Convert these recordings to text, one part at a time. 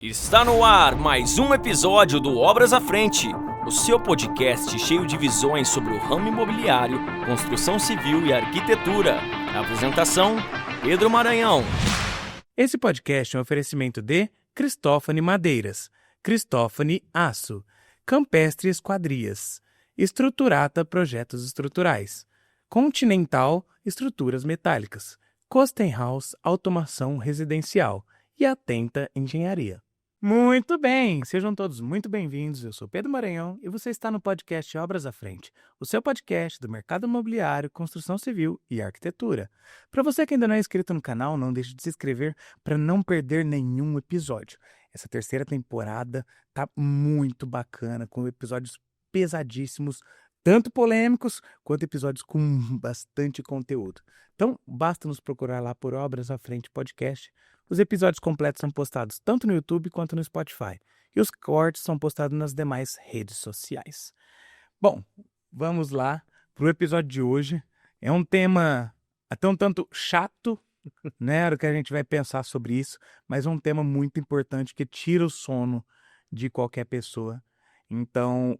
Está no ar mais um episódio do Obras à Frente, o seu podcast cheio de visões sobre o ramo imobiliário, construção civil e arquitetura. A apresentação, Pedro Maranhão. Esse podcast é um oferecimento de Cristófani Madeiras, Cristófani Aço, Campestre Esquadrias, Estruturata Projetos Estruturais, Continental Estruturas Metálicas, Kostenhaus Automação Residencial e Atenta Engenharia. Muito bem, sejam todos muito bem-vindos. Eu sou Pedro Maranhão e você está no podcast Obras à Frente, o seu podcast do mercado imobiliário, construção civil e arquitetura. Para você que ainda não é inscrito no canal, não deixe de se inscrever para não perder nenhum episódio. Essa terceira temporada tá muito bacana, com episódios pesadíssimos, tanto polêmicos quanto episódios com bastante conteúdo. Então, basta nos procurar lá por Obras à Frente Podcast. Os episódios completos são postados tanto no YouTube quanto no Spotify. E os cortes são postados nas demais redes sociais. Bom, vamos lá para o episódio de hoje. É um tema até um tanto chato, né? O que a gente vai pensar sobre isso, mas é um tema muito importante que tira o sono de qualquer pessoa. Então,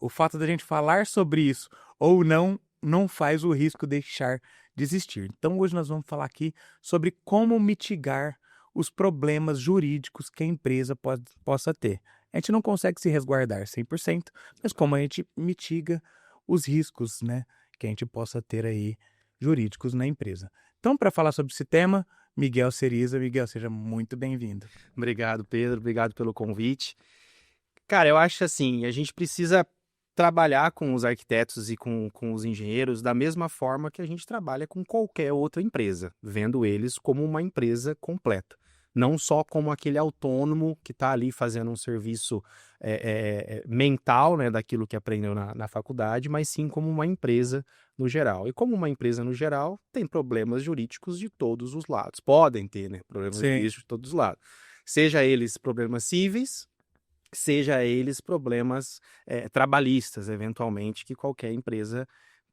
o fato da gente falar sobre isso ou não faz o risco deixar de existir. Então, hoje nós vamos falar aqui sobre como mitigar os problemas jurídicos que a empresa possa ter. A gente não consegue se resguardar 100%, mas como a gente mitiga os riscos, né, que a gente possa ter aí jurídicos na empresa. Então, para falar sobre esse tema, Miguel Ceriza. Miguel, seja muito bem-vindo. Obrigado, Pedro. Obrigado pelo convite. Cara, eu acho assim, a gente precisa trabalhar com os arquitetos e com os engenheiros da mesma forma que a gente trabalha com qualquer outra empresa, vendo eles como uma empresa completa. Não só como aquele autônomo que está ali fazendo um serviço mental, né, daquilo que aprendeu na faculdade, mas sim como uma empresa no geral. E como uma empresa no geral, tem problemas jurídicos de todos os lados. Podem ter, né, problemas jurídicos de todos os lados. Seja eles problemas cíveis, seja eles problemas trabalhistas, eventualmente, que qualquer empresa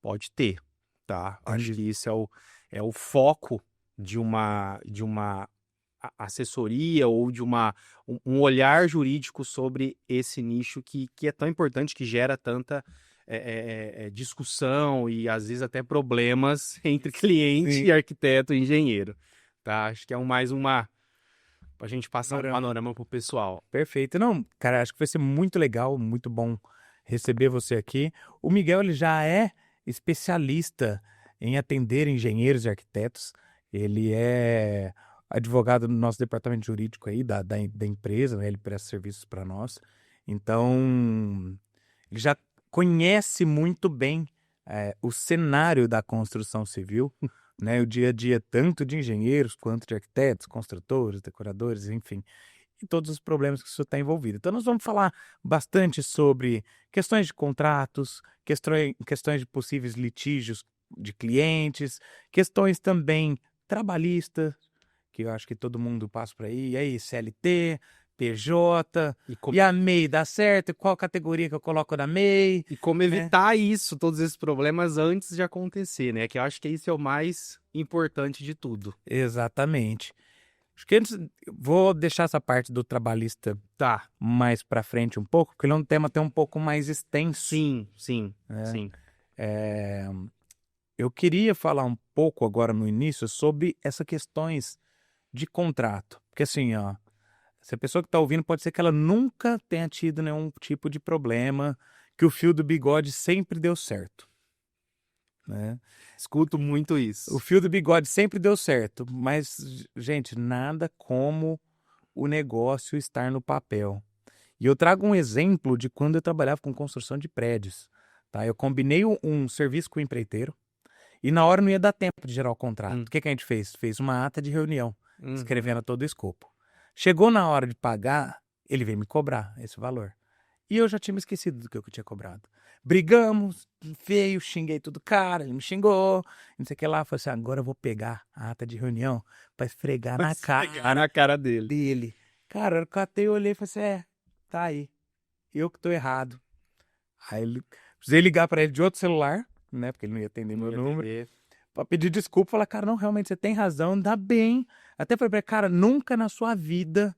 pode ter, tá? Acho que isso é o foco de uma assessoria ou de um olhar jurídico sobre esse nicho que é tão importante, que gera tanta discussão e, às vezes, até problemas entre cliente e arquiteto e engenheiro, tá? Acho que é mais uma... para a gente passar um panorama pro pessoal. Perfeito. Não, cara, acho que vai ser muito legal, muito bom receber você aqui. O Miguel, ele já é especialista em atender engenheiros e arquitetos. Ele é advogado no nosso departamento jurídico aí, da empresa, né? Ele presta serviços para nós. Então, ele já conhece muito bem o cenário da construção civil, né, o dia a dia tanto de engenheiros quanto de arquitetos, construtores, decoradores, enfim, e todos os problemas que isso está envolvido. Então nós vamos falar bastante sobre questões de contratos, questões de possíveis litígios de clientes, questões também trabalhistas, que eu acho que todo mundo passa por aí, e aí CLT, PJ, e a MEI dá certo? Qual categoria que eu coloco na MEI? E como evitar isso, todos esses problemas antes de acontecer, né? Que eu acho que isso é o mais importante de tudo. Exatamente. Acho que antes, vou deixar essa parte do trabalhista mais para frente um pouco, porque ele é um tema até um pouco mais extenso. Sim. Eu queria falar um pouco agora no início sobre essas questões de contrato. Porque assim, ó, se a pessoa que está ouvindo, pode ser que ela nunca tenha tido nenhum tipo de problema, que o fio do bigode sempre deu certo, né? Escuto muito isso. O fio do bigode sempre deu certo, mas, gente, nada como o negócio estar no papel. E eu trago um exemplo de quando eu trabalhava com construção de prédios, tá? Eu combinei um serviço com o empreiteiro e na hora não ia dar tempo de gerar o contrato. O que a gente fez? Fez uma ata de reunião, escrevendo todo o escopo. Chegou na hora de pagar, ele veio me cobrar esse valor. E eu já tinha me esquecido do que eu tinha cobrado. Brigamos, feio, xinguei tudo cara, ele me xingou, não sei o que lá. Falei assim, agora eu vou pegar a ata de reunião pra esfregar na cara dele. Cara, eu catei, eu olhei e falei assim, tá aí. Eu que tô errado. Aí precisei ligar pra ele de outro celular, né, porque ele não ia atender meu número. Pra pedir desculpa, falar, cara, não, realmente você tem razão, dá bem. Até falei pra ele, cara, nunca na sua vida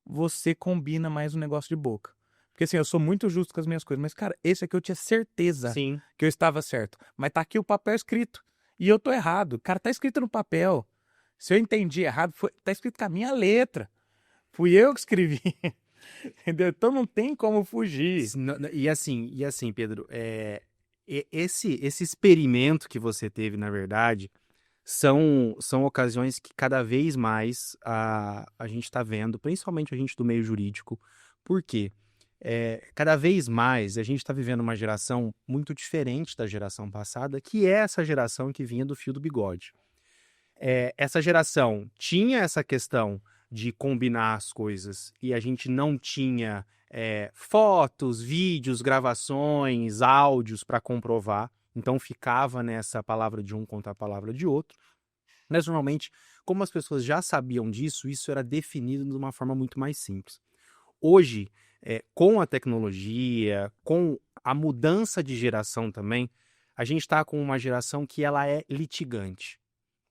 você combina mais um negócio de boca. Porque assim, eu sou muito justo com as minhas coisas, mas cara, esse aqui eu tinha certeza Sim. que eu estava certo. Mas tá aqui o papel escrito. E eu tô errado. Cara, tá escrito no papel. Se eu entendi errado, tá escrito com a minha letra. Fui eu que escrevi. Entendeu? Então não tem como fugir. E assim, Pedro, esse experimento que você teve, na verdade, são ocasiões que cada vez mais a gente está vendo, principalmente a gente do meio jurídico. Por quê? Cada vez mais a gente está vivendo uma geração muito diferente da geração passada, que é essa geração que vinha do fio do bigode. Essa geração tinha essa questão de combinar as coisas e a gente não tinha fotos, vídeos, gravações, áudios para comprovar. Então ficava nessa palavra de um contra a palavra de outro. Mas normalmente, como as pessoas já sabiam disso, isso era definido de uma forma muito mais simples. Hoje, com a tecnologia, com a mudança de geração também, a gente está com uma geração que ela é litigante,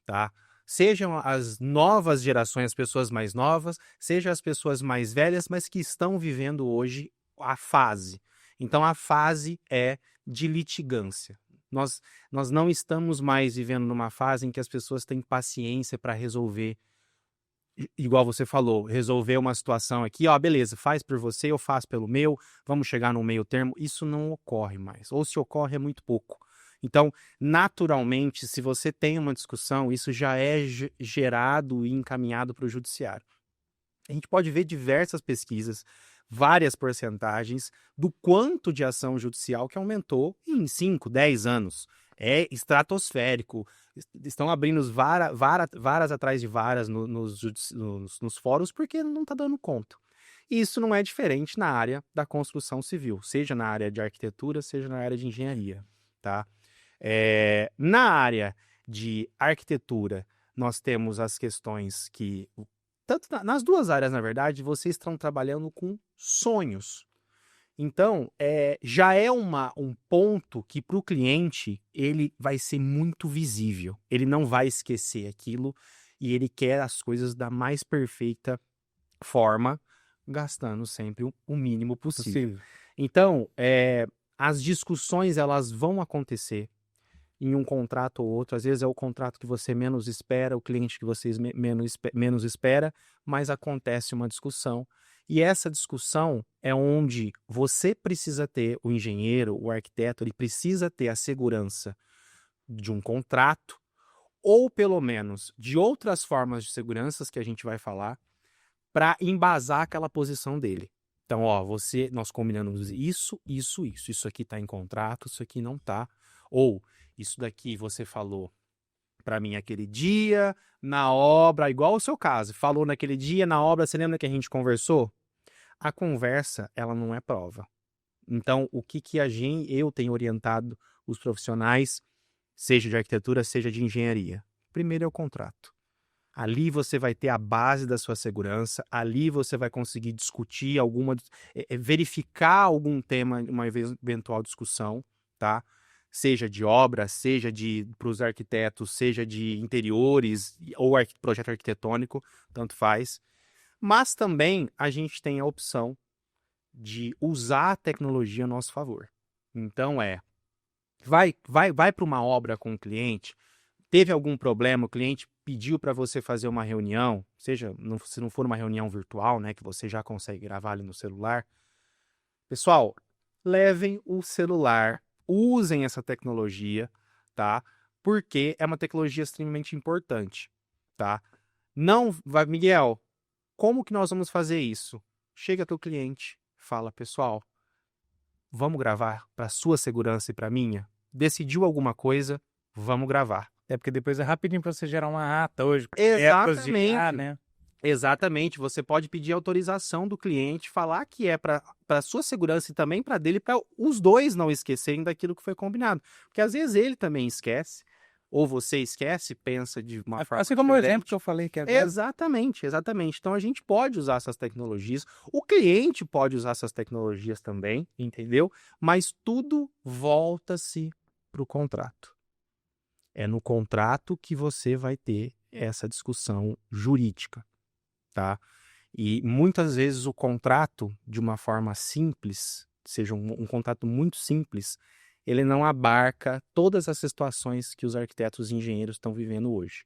tá? Sejam as novas gerações, as pessoas mais novas, sejam as pessoas mais velhas, mas que estão vivendo hoje a fase. Então, a fase é de litigância. Nós não estamos mais vivendo numa fase em que as pessoas têm paciência para resolver, igual você falou, resolver uma situação aqui, ó, beleza, faz por você, eu faço pelo meu, vamos chegar num meio termo. Isso não ocorre mais, ou se ocorre é muito pouco. Então, naturalmente, se você tem uma discussão, isso já é gerado e encaminhado para o judiciário. A gente pode ver diversas pesquisas, várias porcentagens do quanto de ação judicial que aumentou em 5, 10 anos. É estratosférico. Estão abrindo varas atrás de varas nos fóruns porque não está dando conta. E isso não é diferente na área da construção civil, seja na área de arquitetura, seja na área de engenharia, tá? Na área de arquitetura, nós temos as questões que, tanto nas duas áreas, na verdade, vocês estão trabalhando com sonhos. Então, já é um ponto que para o cliente ele vai ser muito visível. Ele não vai esquecer aquilo e ele quer as coisas da mais perfeita forma, gastando sempre o mínimo possível. Então, as discussões elas vão acontecer em um contrato ou outro. Às vezes é o contrato que você menos espera, o cliente que você menos espera, mas acontece uma discussão. E essa discussão é onde você precisa ter, o engenheiro, o arquiteto, ele precisa ter a segurança de um contrato, ou pelo menos de outras formas de seguranças que a gente vai falar, para embasar aquela posição dele. Então, nós combinamos isso aqui está em contrato, isso aqui não está. Ou, isso daqui você falou para mim aquele dia, na obra, igual o seu caso, falou naquele dia, na obra, você lembra que a gente conversou? A conversa, ela não é prova. Então, o que eu tenho orientado os profissionais, seja de arquitetura, seja de engenharia? Primeiro é o contrato. Ali você vai ter a base da sua segurança, ali você vai conseguir discutir verificar algum tema, uma eventual discussão, tá? Seja de obra, seja para os arquitetos, seja de interiores ou projeto arquitetônico, tanto faz. Mas também a gente tem a opção de usar a tecnologia a nosso favor. Então vai para uma obra com o cliente, teve algum problema, o cliente pediu para você fazer uma reunião, se não for uma reunião virtual, né, que você já consegue gravar ali no celular. Pessoal, levem o celular, usem essa tecnologia, tá? Porque é uma tecnologia extremamente importante, tá? Miguel, como que nós vamos fazer isso? Chega teu cliente, fala, pessoal, vamos gravar para sua segurança e para minha? Decidiu alguma coisa, vamos gravar. Porque depois é rapidinho para você gerar uma ata hoje. Exatamente. Né? Exatamente. Você pode pedir autorização do cliente, falar que é para sua segurança e também para dele, para os dois não esquecerem daquilo que foi combinado. Porque às vezes ele também esquece, ou você esquece, pensa de uma forma assim como o exemplo que eu falei que agora. Exatamente. Então a gente pode usar essas tecnologias, o cliente pode usar essas tecnologias também, entendeu? Mas tudo volta-se para o contrato. É no contrato que você vai ter essa discussão jurídica, tá? E muitas vezes o contrato, de uma forma simples, seja um contrato muito simples, ele não abarca todas as situações que os arquitetos e engenheiros estão vivendo hoje.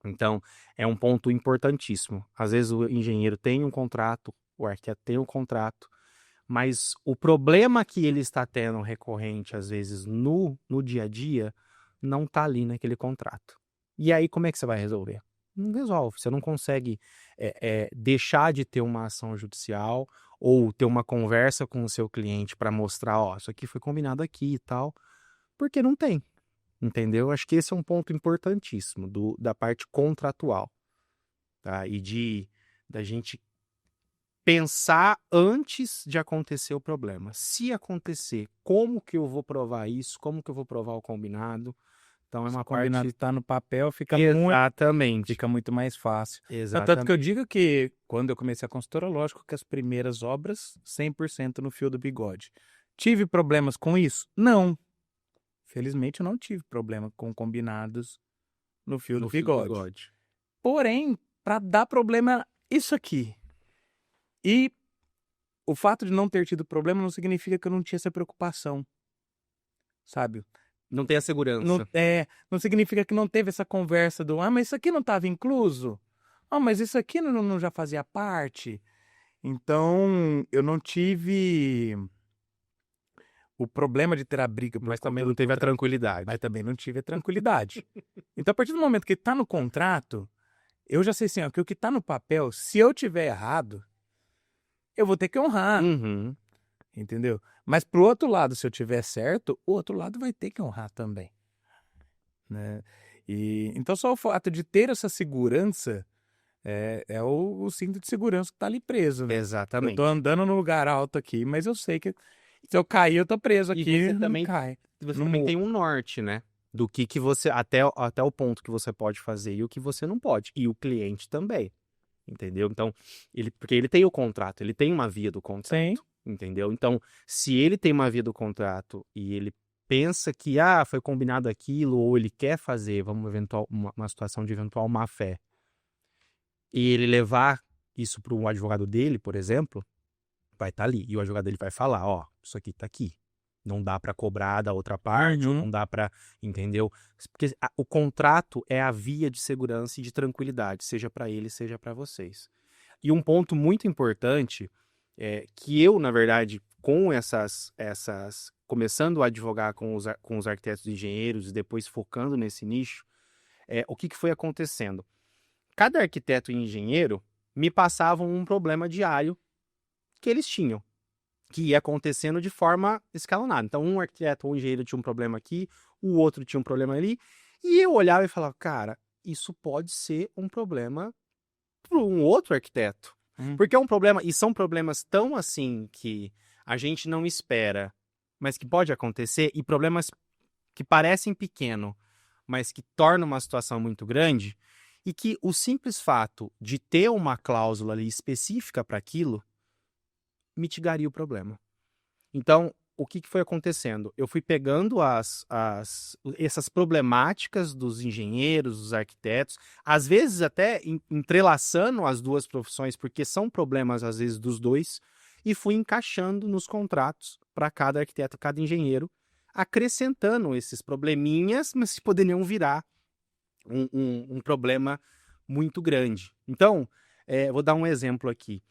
Então, é um ponto importantíssimo. Às vezes o engenheiro tem um contrato, o arquiteto tem um contrato, mas o problema que ele está tendo recorrente, às vezes, no dia a dia, não está ali naquele contrato. E aí, como é que você vai resolver? Não resolve. Você não consegue deixar de ter uma ação judicial ou ter uma conversa com o seu cliente para mostrar, ó, isso aqui foi combinado aqui e tal, porque não tem. Entendeu? Acho que esse é um ponto importantíssimo da parte contratual, tá? E da gente pensar antes de acontecer o problema. Se acontecer, como que eu vou provar isso? Como que eu vou provar o combinado? Então é Se uma o combinado parte... está no papel, Exatamente. fica muito mais fácil. Tanto que Exatamente. eu digo que, quando eu comecei a consultora, lógico que as primeiras obras, 100% no fio do bigode. Tive problemas com isso? Não. Felizmente, eu não tive problema com combinados no fio do bigode. Porém, para dar problema, isso aqui. E o fato de não ter tido problema não significa que eu não tinha essa preocupação, sabe? Não tem a segurança. Não significa que não teve essa conversa do, mas isso aqui não estava incluso? Mas isso aqui não já fazia parte? Então, eu não tive o problema de ter a briga. Mas também não teve a tranquilidade. Mas também não tive a tranquilidade. Então, a partir do momento que está no contrato, eu já sei assim, ó, que o que está no papel, se eu tiver errado, eu vou ter que honrar. Uhum. Entendeu? Mas pro outro lado, se eu tiver certo, o outro lado vai ter que honrar também, né? Então só o fato de ter essa segurança é o cinto de segurança que tá ali preso, né? Exatamente. Eu tô andando no lugar alto aqui, mas eu sei que se eu cair, eu tô preso aqui. E você não também, cai. você também tem um norte, né? Do que você, até o ponto que você pode fazer e o que você não pode. E o cliente também, entendeu? Então, porque ele tem o contrato, ele tem uma via do contrato. Sim. Entendeu? Então, se ele tem uma via do contrato e ele pensa que foi combinado aquilo, ou ele quer fazer, uma situação de eventual má-fé, e ele levar isso para um advogado dele, por exemplo, vai estar ali. E o advogado dele vai falar, ó, isso aqui tá aqui. Não dá para cobrar da outra parte, não dá para, entendeu? Porque o contrato é a via de segurança e de tranquilidade, seja para ele, seja para vocês. E um ponto muito importante que eu, na verdade, com começando a advogar com os arquitetos e engenheiros e depois focando nesse nicho, o que foi acontecendo? Cada arquiteto e engenheiro me passavam um problema diário que eles tinham, que ia acontecendo de forma escalonada. Então, um arquiteto ou um engenheiro tinha um problema aqui, o outro tinha um problema ali, e eu olhava e falava, cara, isso pode ser um problema para um outro arquiteto. Porque é um problema, e são problemas tão assim que a gente não espera, mas que pode acontecer, e problemas que parecem pequeno, mas que tornam uma situação muito grande, e que o simples fato de ter uma cláusula ali específica para aquilo mitigaria o problema. Então, o que foi acontecendo? Eu fui pegando essas problemáticas dos engenheiros, dos arquitetos, às vezes até entrelaçando as duas profissões, porque são problemas, às vezes, dos dois, e fui encaixando nos contratos para cada arquiteto, cada engenheiro, acrescentando esses probleminhas, mas que poderiam virar um problema muito grande. Então, vou dar um exemplo aqui.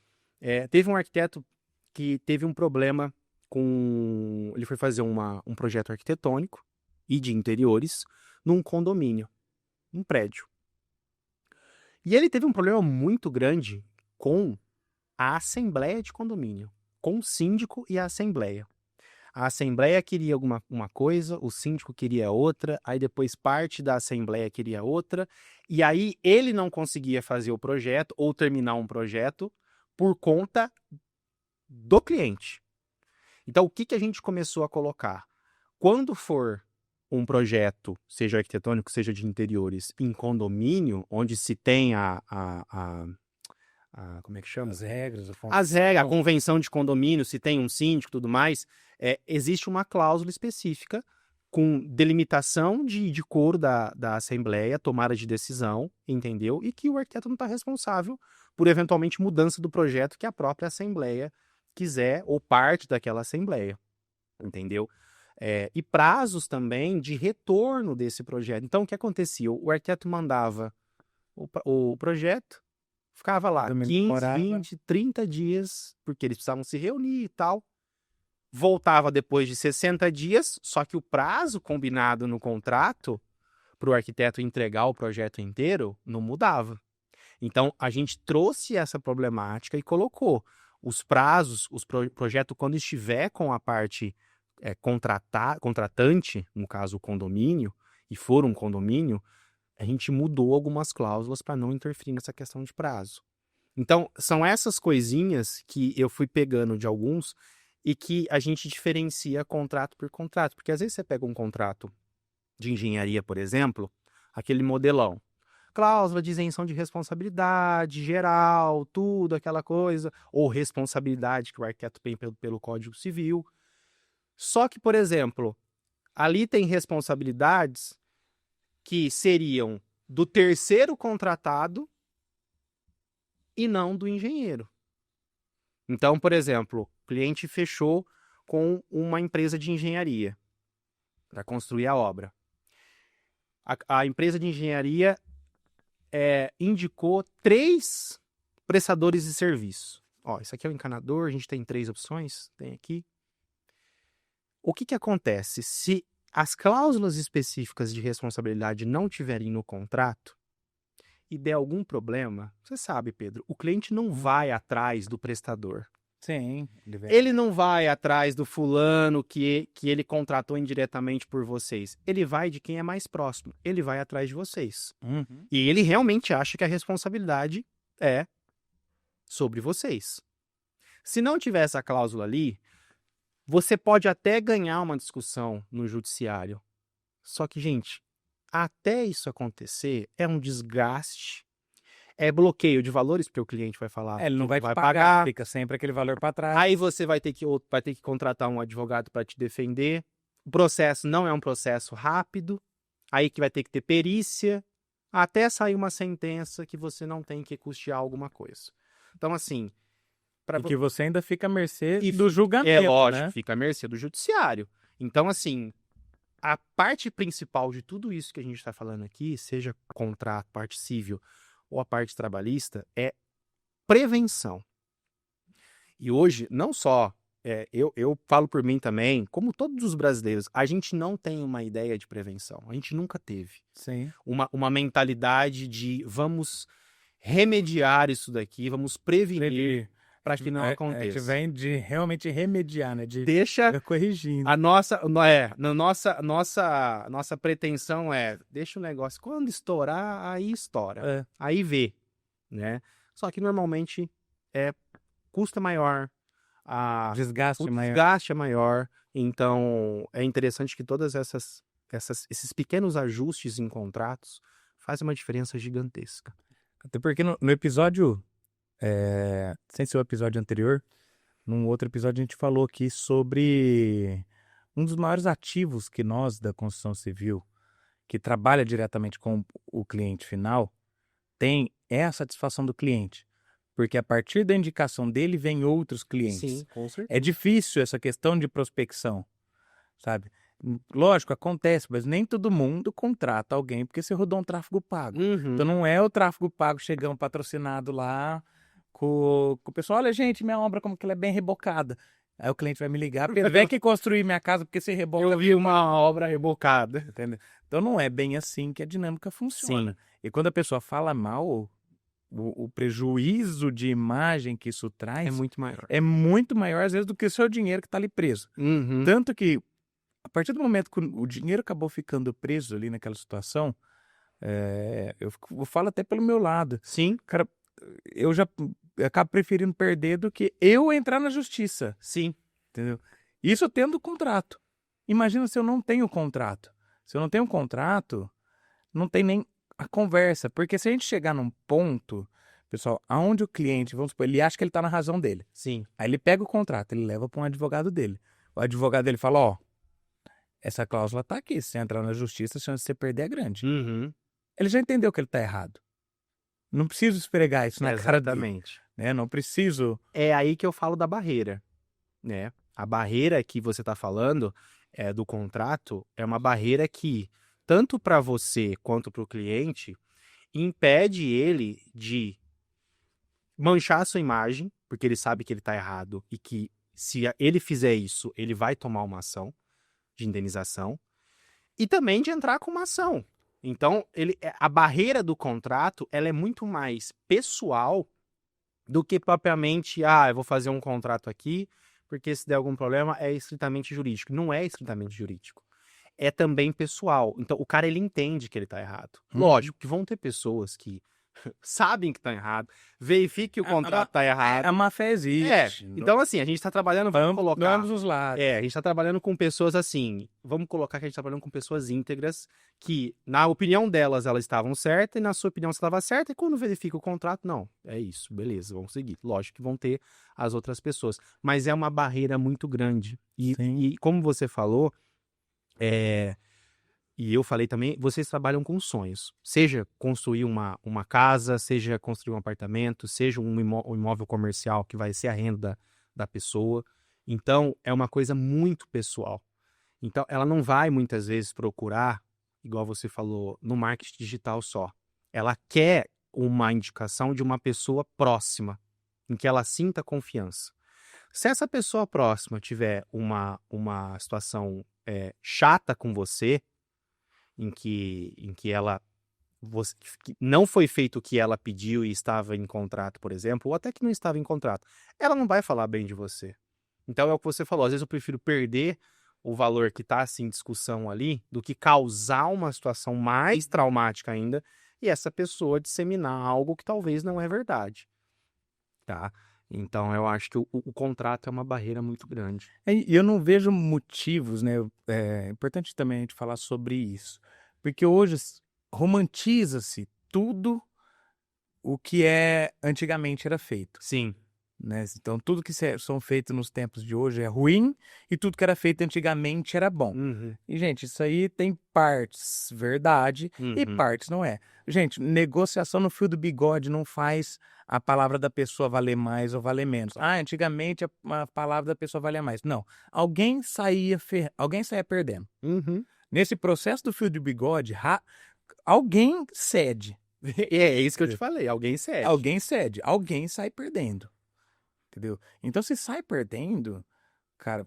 Teve um arquiteto que teve um problema ele foi fazer um projeto arquitetônico e de interiores num condomínio, um prédio. E ele teve um problema muito grande com a assembleia de condomínio, com o síndico e a assembleia. A assembleia queria uma coisa, o síndico queria outra, aí depois parte da assembleia queria outra, e aí ele não conseguia fazer o projeto ou terminar um projeto por conta do cliente. Então, o que a gente começou a colocar? Quando for um projeto, seja arquitetônico, seja de interiores, em condomínio, onde se tem como é que chama? As regras. A convenção de condomínio, se tem um síndico e tudo mais, existe uma cláusula específica com delimitação de cor da Assembleia, tomada de decisão, entendeu? E que o arquiteto não está responsável por eventualmente mudança do projeto que a própria Assembleia quiser ou parte daquela Assembleia, entendeu? E prazos também de retorno desse projeto. Então, o que acontecia? O arquiteto mandava o projeto, ficava lá 15, 20, 30 dias, porque eles precisavam se reunir e tal. Voltava depois de 60 dias, só que o prazo combinado no contrato para o arquiteto entregar o projeto inteiro não mudava. Então, a gente trouxe essa problemática e colocou os prazos, projeto quando estiver com a parte contratante, no caso o condomínio, e for um condomínio, a gente mudou algumas cláusulas para não interferir nessa questão de prazo. Então, são essas coisinhas que eu fui pegando de alguns e que a gente diferencia contrato por contrato. Porque às vezes você pega um contrato de engenharia, por exemplo, aquele modelão. Cláusula de isenção de responsabilidade geral, tudo, aquela coisa. Ou responsabilidade que o arquiteto tem pelo Código Civil. Só que, por exemplo, ali tem responsabilidades que seriam do terceiro contratado e não do engenheiro. Então, por exemplo, o cliente fechou com uma empresa de engenharia para construir a obra. A empresa de engenharia indicou 3 prestadores de serviço. Ó, isso aqui é o encanador, a gente tem 3 opções, tem aqui. O que acontece? Se as cláusulas específicas de responsabilidade não tiverem no contrato e der algum problema, você sabe, Pedro, o cliente não vai atrás do prestador. Sim. Ele não vai atrás do fulano que ele contratou indiretamente por vocês. Ele vai de quem é mais próximo. Ele vai atrás de vocês. Uhum. E ele realmente acha que a responsabilidade é sobre vocês. Se não tiver essa cláusula ali, você pode até ganhar uma discussão no judiciário. Só que, gente, até isso acontecer é um desgaste. É bloqueio de valores, porque o cliente vai falar. Ele não vai te pagar, fica sempre aquele valor para trás. Aí você vai ter que contratar um advogado para te defender. O processo não é um processo rápido. Aí que vai ter que ter perícia, até sair uma sentença que você não tem que custear alguma coisa. Então, assim... E que você ainda fica à mercê do julgamento, É lógico, né? fica à mercê do judiciário. Então, assim, a parte principal de tudo isso que a gente está falando aqui, seja contrato, parte civil ou a parte trabalhista, é prevenção. E hoje, não só, eu falo por mim também, como todos os brasileiros, a gente não tem uma ideia de prevenção. A gente nunca teve. Sim. Uma mentalidade de vamos remediar isso daqui, vamos prevenir para que não aconteça. A gente vem de realmente remediar, né? Deixa corrigindo. A nossa pretensão deixa o negócio, quando estourar, aí estoura. Aí vê, né? Só que normalmente custo é maior, o desgaste é maior, então é interessante que todas esses pequenos ajustes em contratos fazem uma diferença gigantesca. Até porque no episódio, sem ser o episódio anterior, num outro episódio a gente falou aqui sobre um dos maiores ativos que nós da construção civil, que trabalha diretamente com o cliente final, é a satisfação do cliente. Porque a partir da indicação dele vem outros clientes. Sim, com certeza. É difícil essa questão de prospecção, sabe? Lógico, acontece, mas nem todo mundo contrata alguém porque você rodou um tráfego pago. Uhum. Então não é o tráfego pago chegando patrocinado lá com o pessoal, olha gente, minha obra como que ela é bem rebocada. Aí o cliente vai me ligar, Pedro, vem aqui construir minha casa porque você reboca. Eu vi uma obra rebocada. Entendeu? Então não é bem assim que a dinâmica funciona. Sim. E quando a pessoa fala mal, o prejuízo de imagem que isso traz é muito maior. É muito maior, às vezes, do que o seu dinheiro que está ali preso. Uhum. Tanto que, a partir do momento que o dinheiro acabou ficando preso ali naquela situação, eu falo até pelo meu lado. Sim. Cara, eu acabo preferindo perder do que eu entrar na justiça. Sim. Entendeu? Isso tendo contrato. Imagina se eu não tenho contrato. Se eu não tenho contrato, não tem nem a conversa. Porque se a gente chegar num ponto, pessoal, aonde o cliente, vamos supor, ele acha que ele está na razão dele. Sim. Aí ele pega o contrato, ele leva para um advogado dele. O advogado dele fala, essa cláusula tá aqui. Se você entrar na justiça, a chance de você perder é grande. Uhum. Ele já entendeu que ele tá errado. Não preciso esfregar isso na cara dele. Exatamente. Né? Não preciso... É aí que eu falo da barreira, né? A barreira que você está falando do contrato é uma barreira que, tanto para você quanto para o cliente, impede ele de manchar a sua imagem, porque ele sabe que ele está errado e que se ele fizer isso, ele vai tomar uma ação de indenização e também de entrar com uma ação. Então, a barreira do contrato ela é muito mais pessoal do que propriamente, eu vou fazer um contrato aqui, porque se der algum problema é estritamente jurídico. Não é estritamente jurídico. É também pessoal. Então, o cara, ele entende que ele tá errado. Lógico que vão ter pessoas que sabem que tá errado, verifiquem que o contrato tá errado. A má fé existe. Então, assim, a gente tá trabalhando, vamos colocar... ambos os lados. a gente tá trabalhando com pessoas assim, vamos colocar que a gente tá trabalhando com pessoas íntegras, que na opinião delas, elas estavam certas, e na sua opinião você estava certa, e quando verifica o contrato, não, é isso, beleza, vamos seguir. Lógico que vão ter as outras pessoas, mas é uma barreira muito grande. E como você falou, e eu falei também, vocês trabalham com sonhos. Seja construir uma casa, seja construir um apartamento, seja um imóvel comercial que vai ser a renda da pessoa. Então, é uma coisa muito pessoal. Então, ela não vai muitas vezes procurar, igual você falou, no marketing digital só. Ela quer uma indicação de uma pessoa próxima, em que ela sinta confiança. Se essa pessoa próxima tiver uma situação chata com você, em que ela que não foi feito o que ela pediu e estava em contrato, por exemplo, ou até que não estava em contrato, ela não vai falar bem de você. Então é o que você falou, às vezes eu prefiro perder o valor que está assim, em discussão ali, do que causar uma situação mais traumática ainda e essa pessoa disseminar algo que talvez não é verdade, tá? Então eu acho que o contrato é uma barreira muito grande. E eu não vejo motivos, né? É importante também a gente falar sobre isso. Porque hoje romantiza-se tudo o que antigamente era feito. Sim. Né? Então tudo que são feito nos tempos de hoje é ruim e tudo que era feito antigamente era bom. Uhum. E, gente, isso aí tem partes verdade e partes não é. Gente, negociação no fio do bigode não faz a palavra da pessoa valer mais ou valer menos. Antigamente a palavra da pessoa valia mais. Não. Alguém saía perdendo. Uhum. Nesse processo do fio do bigode, alguém cede. É isso que eu te falei, alguém cede. Alguém cede, alguém sai perdendo. Entendeu? Então, se sai perdendo, cara,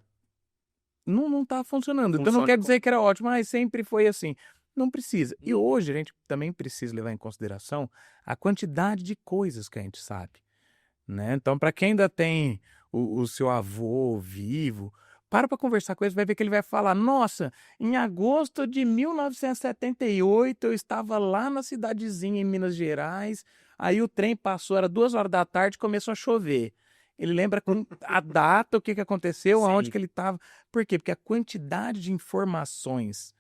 não tá funcionando. Então, não quer dizer que era ótimo, mas sempre foi assim. Não precisa. E hoje a gente também precisa levar em consideração a quantidade de coisas que a gente sabe. Né? Então, para quem ainda tem o seu avô vivo, para conversar com ele, vai ver que ele vai falar: nossa, em agosto de 1978 eu estava lá na cidadezinha em Minas Gerais, aí o trem passou, era 2 horas da tarde, começou a chover. Ele lembra a data, o que aconteceu, aonde que ele estava. Por quê? Porque a quantidade de informações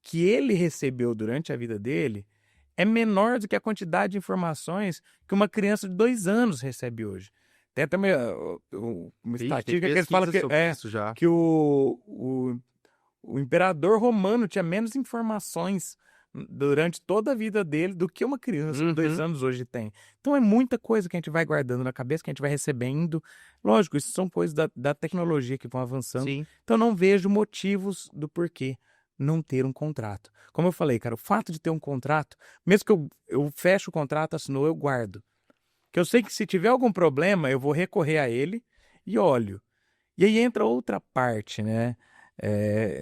que ele recebeu durante a vida dele é menor do que a quantidade de informações que uma criança de 2 anos recebe hoje. Tem até uma estatística que eles falam que o imperador romano tinha menos informações durante toda a vida dele do que uma criança de 2 anos hoje tem. Então é muita coisa que a gente vai guardando na cabeça, que a gente vai recebendo. Lógico, isso são coisas da tecnologia que vão avançando. Sim. Então não vejo motivos do porquê não ter um contrato. Como eu falei, cara, o fato de ter um contrato, mesmo que eu feche o contrato, assinou, eu guardo. Que eu sei que se tiver algum problema, eu vou recorrer a ele e olho. E aí entra outra parte, né?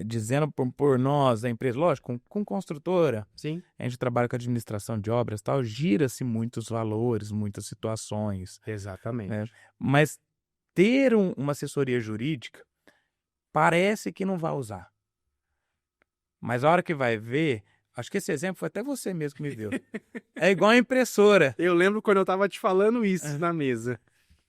Dizendo por nós, a empresa, lógico, com construtora, Sim. A gente trabalha com administração de obras e tal, gira-se muitos valores, muitas situações. Exatamente. Né? Mas ter uma assessoria jurídica parece que não vai usar. Mas a hora que vai ver, acho que esse exemplo foi até você mesmo que me deu. É igual a impressora. Eu lembro quando eu tava te falando isso na mesa.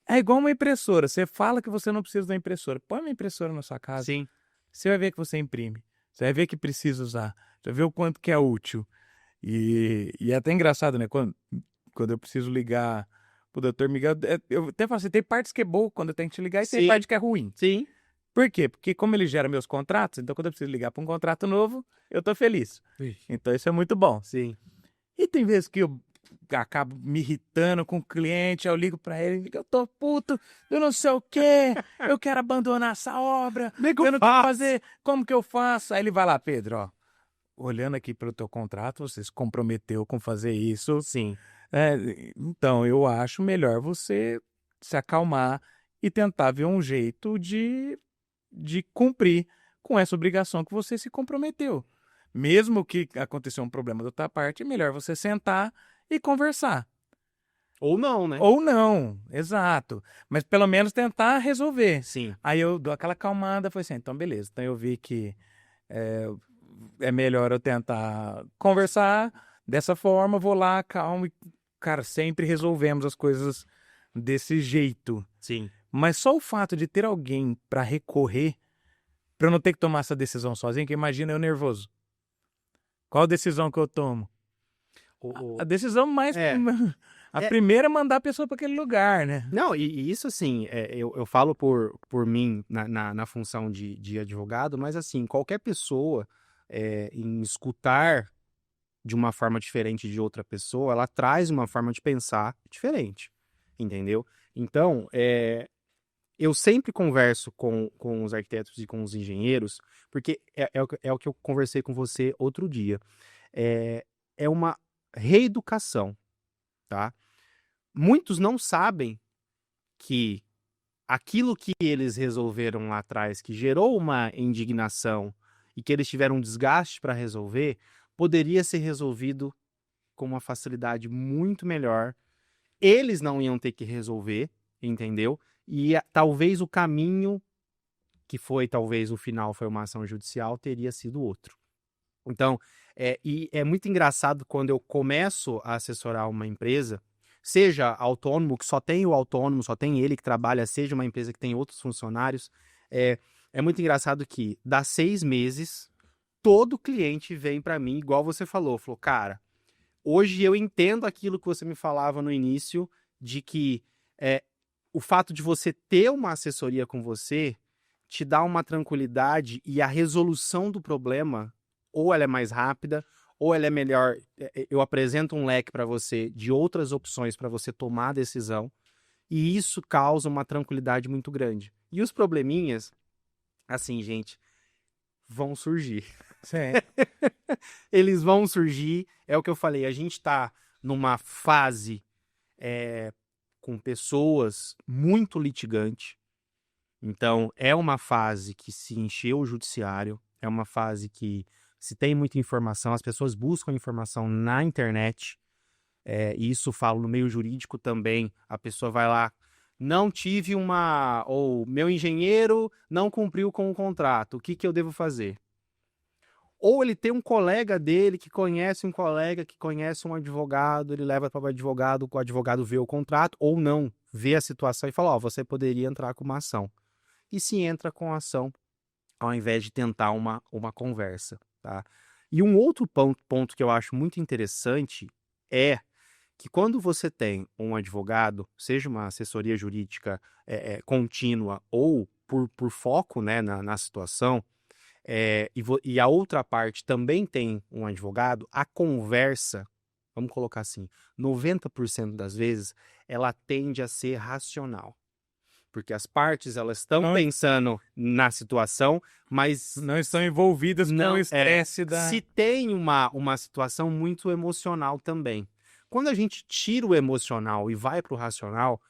É igual uma impressora. Você fala que você não precisa da impressora. Põe uma impressora na sua casa. Sim. Você vai ver que você imprime. Você vai ver que precisa usar. Você vai ver o quanto que é útil. E é até engraçado, né? Quando eu preciso ligar pro Dr. Miguel, eu até falo assim, tem partes que é boa quando eu tenho que te ligar e tem parte que é ruim. Sim. Por quê? Porque como ele gera meus contratos, então quando eu preciso ligar para um contrato novo, eu tô feliz. Então isso é muito bom. Sim. E tem vezes que eu acabo me irritando com o cliente, eu ligo para ele, eu tô puto, eu não sei o quê, eu quero abandonar essa obra, eu não quero fazer, como que eu faço? Aí ele vai lá, Pedro, ó, olhando aqui pelo teu contrato, você se comprometeu com fazer isso. Sim. Então, eu acho melhor você se acalmar e tentar ver um jeito de cumprir com essa obrigação que você se comprometeu. Mesmo que aconteceu um problema da outra parte, é melhor você sentar e conversar. Ou não, né? Ou não, exato. Mas pelo menos tentar resolver. Sim. Aí eu dou aquela calmada, foi assim, então beleza. Então eu vi que é melhor eu tentar conversar dessa forma, vou lá, calmo, e, cara, sempre resolvemos as coisas desse jeito. Sim. Mas só o fato de ter alguém para recorrer, para eu não ter que tomar essa decisão sozinho, que imagina eu nervoso. Qual decisão que eu tomo? A decisão mais... A primeira é mandar a pessoa para aquele lugar, né? Não, e isso assim, eu falo por mim na função de advogado, mas assim, qualquer pessoa em escutar de uma forma diferente de outra pessoa, ela traz uma forma de pensar diferente, entendeu? Então, eu sempre converso com os arquitetos e com os engenheiros, porque é o que eu conversei com você outro dia. É uma reeducação, tá? Muitos não sabem que aquilo que eles resolveram lá atrás, que gerou uma indignação e que eles tiveram um desgaste para resolver, poderia ser resolvido com uma facilidade muito melhor. Eles não iam ter que resolver, entendeu? E talvez o caminho, que foi talvez o final, foi uma ação judicial, teria sido outro. Então, e é muito engraçado quando eu começo a assessorar uma empresa, seja autônomo, que só tem o autônomo, só tem ele que trabalha, seja uma empresa que tem outros funcionários, é muito engraçado que, dá 6 meses, todo cliente vem para mim, igual você falou, cara, hoje eu entendo aquilo que você me falava no início, de que o fato de você ter uma assessoria com você te dá uma tranquilidade e a resolução do problema, ou ela é mais rápida, ou ela é melhor, eu apresento um leque para você de outras opções para você tomar a decisão, e isso causa uma tranquilidade muito grande. E os probleminhas, assim, gente, vão surgir. Sim. Eles vão surgir, é o que eu falei, a gente está numa fase com pessoas muito litigantes, então é uma fase que se encheu o judiciário, é uma fase que se tem muita informação, as pessoas buscam informação na internet, e isso falo no meio jurídico também, a pessoa vai lá, não tive ou meu engenheiro não cumpriu com o contrato, o que eu devo fazer? Ou ele tem um colega dele que conhece um colega, que conhece um advogado, ele leva para o advogado vê o contrato, ou não, vê a situação e fala, você poderia entrar com uma ação. E se entra com a ação, ao invés de tentar uma conversa. Tá? E um outro ponto que eu acho muito interessante é que quando você tem um advogado, seja uma assessoria jurídica contínua ou por foco, né, na situação, e a outra parte também tem um advogado, a conversa, vamos colocar assim, 90% das vezes, ela tende a ser racional. Porque as partes, elas estão pensando na situação, mas... não estão envolvidas com o estresse da... Se tem uma situação muito emocional também. Quando a gente tira o emocional e vai para o racional,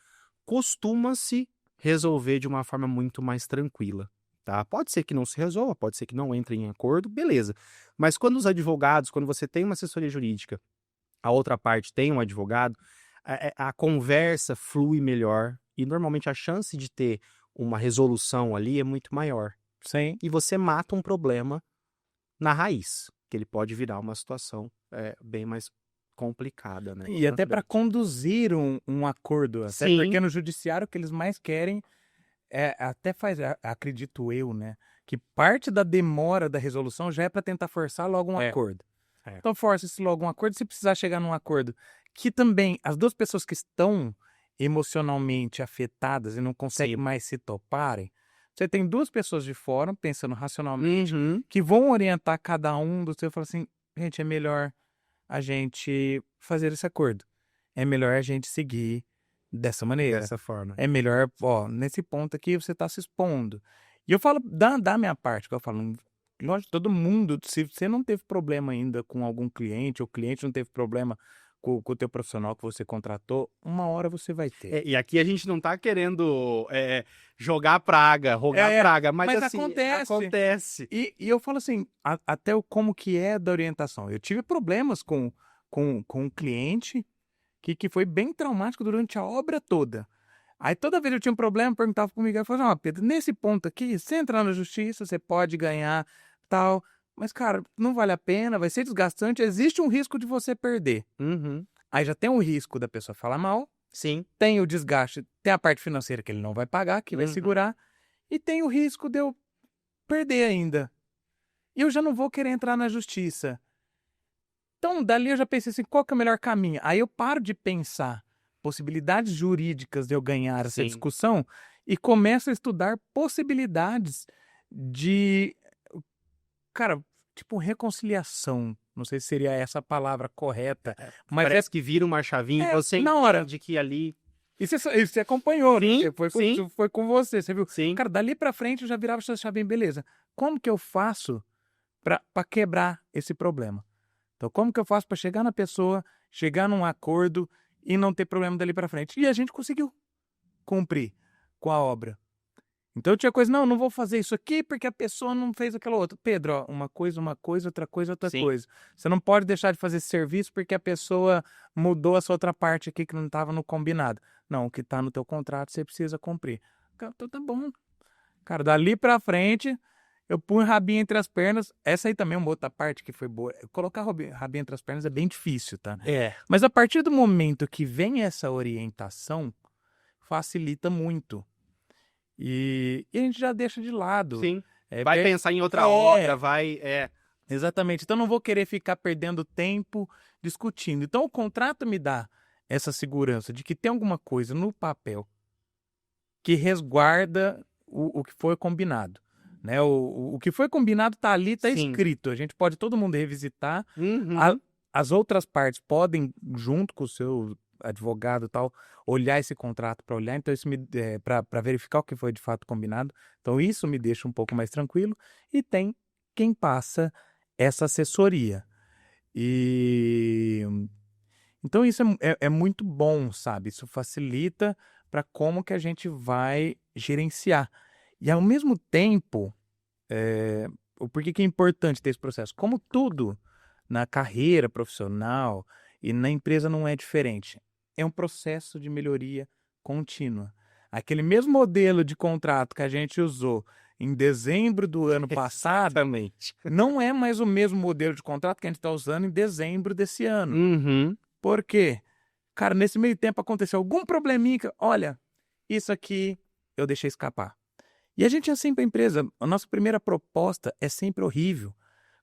costuma-se resolver de uma forma muito mais tranquila. Tá? Pode ser que não se resolva, pode ser que não entre em acordo, beleza. Mas quando os advogados, quando você tem uma assessoria jurídica, a outra parte tem um advogado, a conversa flui melhor e normalmente a chance de ter uma resolução ali é muito maior. Sim. E você mata um problema na raiz, que ele pode virar uma situação bem mais complicada, né? E até para conduzir um acordo, até Sim. porque no judiciário o que eles mais querem acredito eu, né, que parte da demora da resolução já é para tentar forçar logo um acordo. Então força-se logo um acordo, se precisar chegar num acordo que também as duas pessoas que estão emocionalmente afetadas e não conseguem mais se toparem, você tem duas pessoas de fora, pensando racionalmente, Uhum. que vão orientar cada um do seu e falar assim, gente, é melhor a gente fazer esse acordo. É melhor a gente seguir dessa maneira. Dessa forma. É melhor, ó, nesse ponto aqui você tá se expondo. E eu falo da minha parte, que eu falo, lógico, todo mundo, se você não teve problema ainda com algum cliente, ou o cliente não teve problema com o teu profissional que você contratou, uma hora você vai ter. E aqui a gente não tá querendo jogar praga, rogar praga, mas assim, acontece. E eu falo assim, até como que é da orientação. Eu tive problemas com um cliente que foi bem traumático durante a obra toda. Aí toda vez eu tinha um problema, perguntava pro Miguel, falava, ó, Pedro, nesse ponto aqui, você entrar na justiça, você pode ganhar, tal, mas, cara, não vale a pena, vai ser desgastante, existe um risco de você perder. Uhum. Aí já tem o risco da pessoa falar mal, Sim. tem o desgaste, tem a parte financeira que ele não vai pagar, que vai segurar, e tem o risco de eu perder ainda. E eu já não vou querer entrar na justiça. Então, dali eu já pensei assim, qual que é o melhor caminho? Aí eu paro de pensar possibilidades jurídicas de eu ganhar essa discussão e começo a estudar possibilidades de, cara, tipo reconciliação. Não sei se seria essa a palavra correta, mas parece que vira uma chavinha, você na hora de que ali... E você acompanhou, sim, né? Foi com você viu? Sim. Cara, dali pra frente eu já virava essa chavinha, beleza. Como que eu faço pra quebrar esse problema? Então, como que eu faço para chegar na pessoa, chegar num acordo e não ter problema dali para frente? E a gente conseguiu cumprir com a obra. Então, tinha coisa, não vou fazer isso aqui porque a pessoa não fez aquela outra. Pedro, ó, uma coisa, outra coisa. Você não pode deixar de fazer esse serviço porque a pessoa mudou essa outra parte aqui que não estava no combinado. Não, o que está no teu contrato você precisa cumprir. Então, tá bom. Cara, dali para frente... Eu punho rabinho entre as pernas. Essa aí também é uma outra parte que foi boa. Colocar rabinho entre as pernas é bem difícil, tá? Mas a partir do momento que vem essa orientação, facilita muito. E a gente já deixa de lado. Sim. Vai pensar em outra obra, vai... Exatamente. Então, não vou querer ficar perdendo tempo discutindo. Então, o contrato me dá essa segurança de que tem alguma coisa no papel que resguarda o que foi combinado. Né? O que foi combinado está ali, está escrito. A gente pode todo mundo revisitar. As outras partes podem, junto com o seu advogado e tal, olhar esse contrato para olhar. Então, isso para verificar o que foi de fato combinado. Então, isso me deixa um pouco mais tranquilo. E tem quem passa essa assessoria. Então, isso é muito bom, sabe? Isso facilita para como que a gente vai gerenciar. E, ao mesmo tempo, por que é importante ter esse processo? Como tudo na carreira profissional e na empresa não é diferente. É um processo de melhoria contínua. Aquele mesmo modelo de contrato que a gente usou em dezembro do ano passado, exatamente, não é mais o mesmo modelo de contrato que a gente está usando em dezembro desse ano. Por quê? Cara, nesse meio tempo aconteceu algum probleminha que, olha, isso aqui eu deixei escapar. E a gente é sempre a empresa, a nossa primeira proposta é sempre horrível.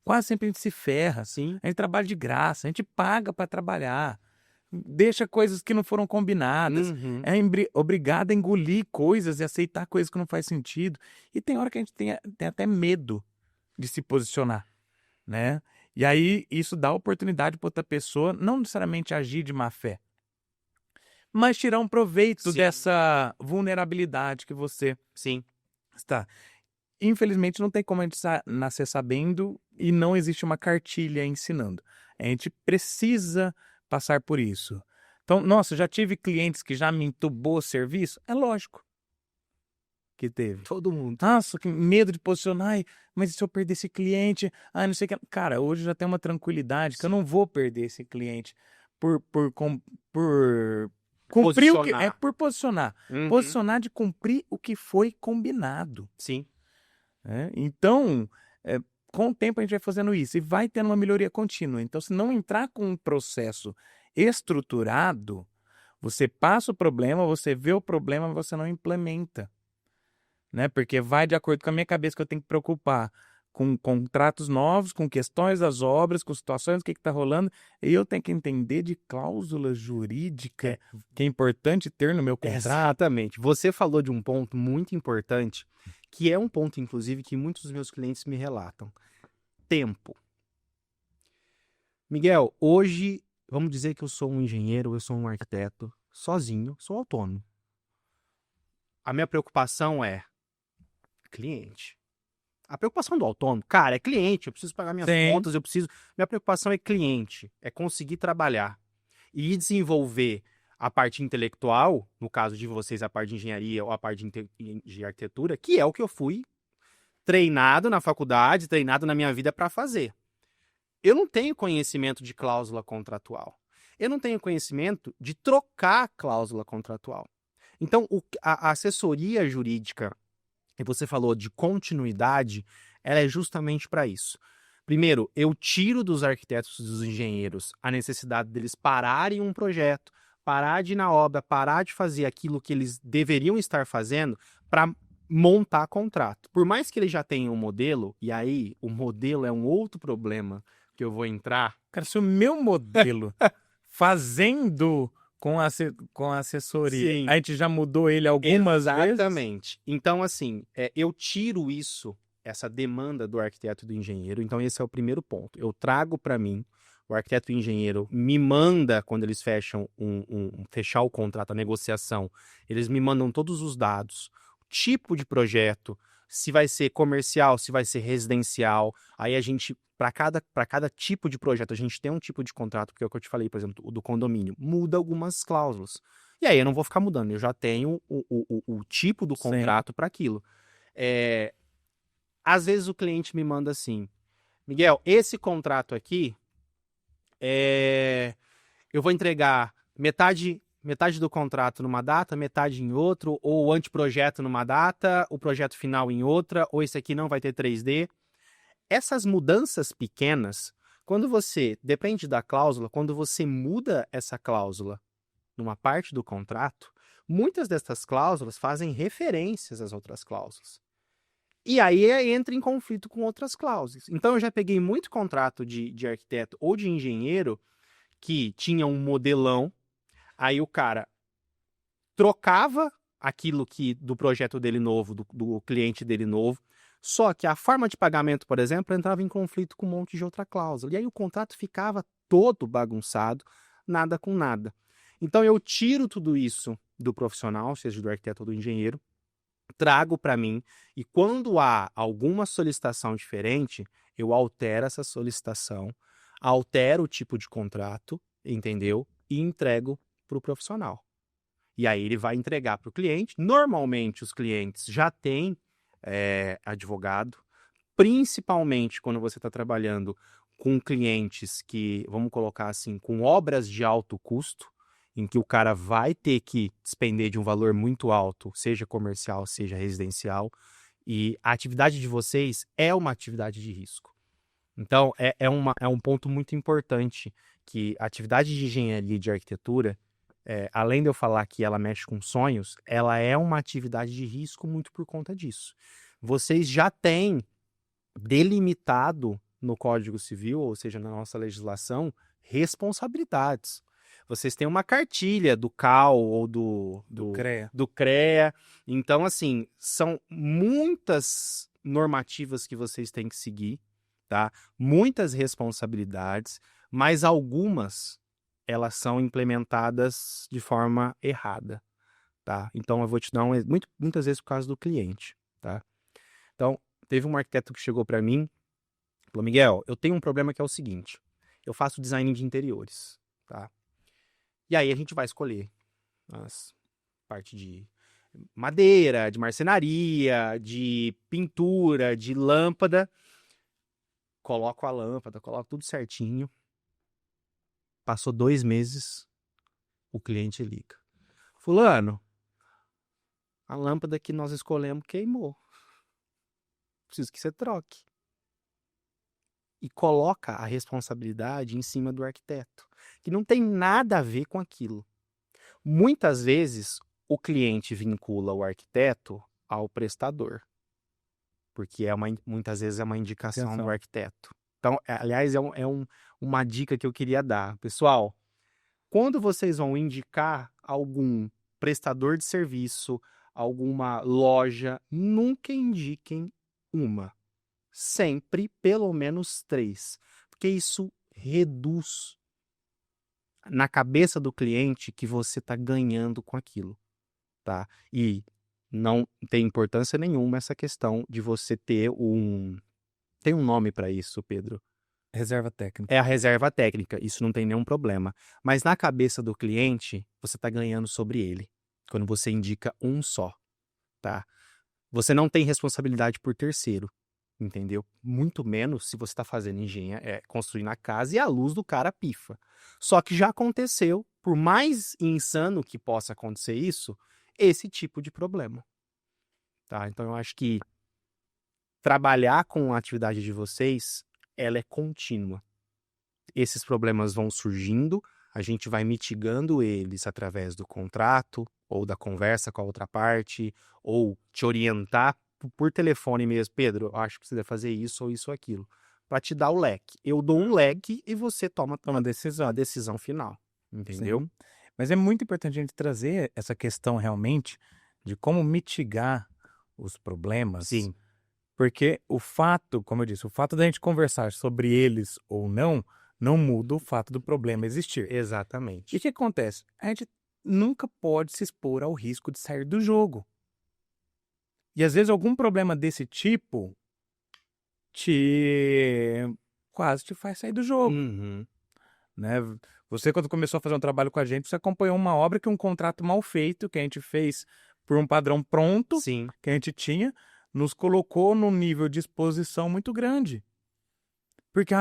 Quase sempre a gente se ferra. Sim. A gente trabalha de graça, a gente paga para trabalhar. Deixa coisas que não foram combinadas. É obrigado a engolir coisas e aceitar coisas que não faz sentido. E tem hora que a gente tem até medo de se posicionar, né? E aí isso dá oportunidade para outra pessoa não necessariamente agir de má fé, mas tirar um proveito dessa vulnerabilidade que você está. Infelizmente não tem como a gente nascer sabendo e não existe uma cartilha ensinando. A gente precisa passar por isso. Então, nossa, já tive clientes que já me entubou o serviço? É lógico que teve. Todo mundo. Nossa, que medo de posicionar. Ai, mas e se eu perder esse cliente? Ah, não sei o que. Cara, hoje já tem uma tranquilidade que eu não vou perder esse cliente por cumprir o que é por posicionar. Posicionar de cumprir o que foi combinado. Sim. Então, com o tempo a gente vai fazendo isso e vai tendo uma melhoria contínua. Então, se não entrar com um processo estruturado, você passa o problema, você vê o problema, mas você não implementa. Né? Porque vai de acordo com a minha cabeça que eu tenho que preocupar com contratos novos, com questões das obras, com situações, o que está rolando, e eu tenho que entender de cláusula jurídica, que é importante ter no meu contrato. Exatamente. Você falou de um ponto muito importante, que é um ponto, inclusive, que muitos dos meus clientes me relatam. Tempo. Miguel, hoje, vamos dizer que eu sou um engenheiro, eu sou um arquiteto, sozinho, sou autônomo. A minha preocupação é cliente. A preocupação do autônomo, cara, é cliente, eu preciso pagar minhas contas, eu preciso... Minha preocupação é cliente, é conseguir trabalhar e desenvolver a parte intelectual, no caso de vocês, a parte de engenharia ou a parte de arquitetura, que é o que eu fui treinado na faculdade, treinado na minha vida para fazer. Eu não tenho conhecimento de cláusula contratual. Eu não tenho conhecimento de trocar cláusula contratual. Então, a assessoria jurídica, que você falou de continuidade, ela é justamente para isso. Primeiro, eu tiro dos arquitetos e dos engenheiros a necessidade deles pararem um projeto, parar de ir na obra, parar de fazer aquilo que eles deveriam estar fazendo para montar contrato. Por mais que eles já tenham um modelo, e aí o modelo é um outro problema que eu vou entrar. Cara, se o meu modelo fazendo com a assessoria, Sim. a gente já mudou ele algumas vezes. Exatamente. Então, assim, eu tiro isso, essa demanda do arquiteto e do engenheiro. Então, esse é o primeiro ponto. Eu trago para mim, o arquiteto e o engenheiro me manda, quando eles fecham fechar o contrato, a negociação, eles me mandam todos os dados, o tipo de projeto, se vai ser comercial, se vai ser residencial. Aí a gente, para cada tipo de projeto, a gente tem um tipo de contrato, porque é o que eu te falei, por exemplo, o do condomínio, muda algumas cláusulas. E aí eu não vou ficar mudando, eu já tenho o tipo do contrato para aquilo. Às vezes o cliente me manda assim, Miguel, esse contrato aqui, eu vou entregar metade do contrato numa data, metade em outro, ou o anteprojeto numa data, o projeto final em outra, ou esse aqui não vai ter 3D. Essas mudanças pequenas, quando você, depende da cláusula, quando você muda essa cláusula numa parte do contrato, muitas dessas cláusulas fazem referências às outras cláusulas. E aí entra em conflito com outras cláusulas. Então eu já peguei muito contrato de arquiteto ou de engenheiro que tinha um modelão, aí o cara trocava aquilo que do projeto dele novo, do cliente dele novo, só que a forma de pagamento, por exemplo, entrava em conflito com um monte de outra cláusula. E aí o contrato ficava todo bagunçado, nada com nada. Então eu tiro tudo isso do profissional, seja do arquiteto ou do engenheiro, trago para mim, e quando há alguma solicitação diferente, eu altero essa solicitação, altero o tipo de contrato, entendeu? E entrego para o profissional. E aí ele vai entregar para o cliente. Normalmente os clientes já têm advogado, principalmente quando você está trabalhando com clientes que, vamos colocar assim, com obras de alto custo, em que o cara vai ter que despender de um valor muito alto, seja comercial, seja residencial, e a atividade de vocês é uma atividade de risco. Então, é um ponto muito importante que a atividade de engenharia e de arquitetura, além de eu falar que ela mexe com sonhos, ela é uma atividade de risco muito por conta disso. Vocês já têm delimitado no Código Civil, ou seja, na nossa legislação, responsabilidades. Vocês têm uma cartilha do CAL ou do CREA. Então, assim, são muitas normativas que vocês têm que seguir, tá? Muitas responsabilidades, mas algumas elas são implementadas de forma errada, tá? Então, eu vou te dar muitas vezes por causa do cliente, tá? Então, teve um arquiteto que chegou para mim e falou, Miguel, eu tenho um problema que é o seguinte, eu faço design de interiores, tá? E aí a gente vai escolher as parte de madeira, de marcenaria, de pintura, de lâmpada. Coloco a lâmpada, coloco tudo certinho. Passou 2 meses, o cliente liga. Fulano, a lâmpada que nós escolhemos queimou. Preciso que você troque. E coloca a responsabilidade em cima do arquiteto, que não tem nada a ver com aquilo. Muitas vezes, o cliente vincula o arquiteto ao prestador. porque muitas vezes é uma indicação do arquiteto. Então, aliás, uma dica que eu queria dar. Pessoal, quando vocês vão indicar algum prestador de serviço, alguma loja, nunca indiquem uma. Sempre pelo menos 3. Porque isso reduz na cabeça do cliente que você está ganhando com aquilo, tá? E não tem importância nenhuma essa questão de você ter Tem um nome para isso, Pedro. Reserva técnica. É a reserva técnica, isso não tem nenhum problema. Mas na cabeça do cliente, você está ganhando sobre ele, quando você indica um só, tá? Você não tem responsabilidade por terceiro, entendeu? Muito menos se você está fazendo construindo a casa e a luz do cara pifa. Só que já aconteceu, por mais insano que possa acontecer isso, esse tipo de problema, tá? Então eu acho que trabalhar com a atividade de vocês, ela é contínua. Esses problemas vão surgindo, a gente vai mitigando eles através do contrato, ou da conversa com a outra parte, ou te orientar por telefone mesmo. Pedro, eu acho que você deve fazer isso ou isso ou aquilo, para te dar o leque. Eu dou um leque e você toma a decisão final, entendeu? Sim. Mas é muito importante a gente trazer essa questão realmente de como mitigar os problemas. Sim. Porque o fato, como eu disse, o fato da gente conversar sobre eles ou não muda o fato do problema existir. Exatamente. E o que acontece? A gente nunca pode se expor ao risco de sair do jogo. E às vezes algum problema desse tipo quase te faz sair do jogo. Uhum. Né? Você, quando começou a fazer um trabalho com a gente, você acompanhou uma obra que um contrato mal feito, que a gente fez por um padrão pronto, Sim. que a gente tinha, nos colocou num nível de exposição muito grande. Porque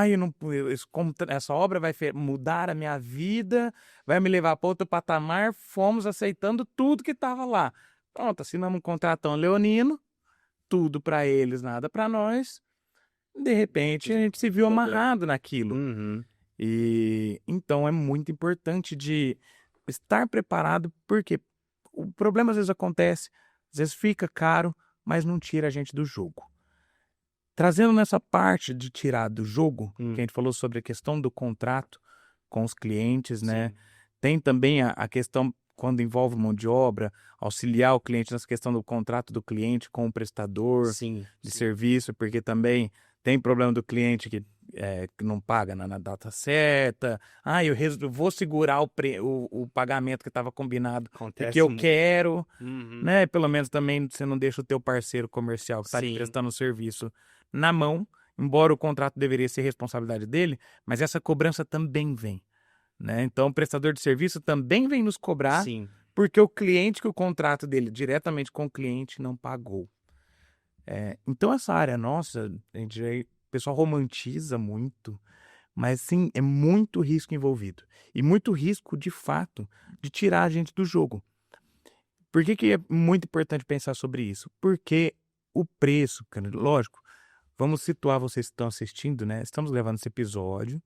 essa obra vai mudar a minha vida, vai me levar para outro patamar, fomos aceitando tudo que estava lá. Pronto, assinamos um contratão leonino, tudo para eles, nada para nós. De repente, a gente se viu amarrado naquilo. Uhum. E então é muito importante de estar preparado, porque o problema às vezes acontece, às vezes fica caro, mas não tira a gente do jogo. Trazendo nessa parte de tirar do jogo, que a gente falou sobre a questão do contrato com os clientes, né? Sim. Tem também a questão, quando envolve mão de obra, auxiliar o cliente nessa questão do contrato do cliente com o prestador de serviço, porque também tem problema do cliente que não paga na data certa. Eu vou segurar o pagamento que estava combinado, porque eu quero, né? Pelo menos também você não deixa o teu parceiro comercial que está te prestando o serviço na mão, embora o contrato deveria ser responsabilidade dele, mas essa cobrança também vem, né? Então o prestador de serviço também vem nos cobrar, porque o cliente, que o contrato dele diretamente com o cliente não pagou. Então essa área nossa, o pessoal romantiza muito, mas sim, é muito risco envolvido. E muito risco, de fato, de tirar a gente do jogo. Por que é muito importante pensar sobre isso? Porque o preço, cara, lógico, vamos situar vocês que estão assistindo, né? Estamos gravando esse episódio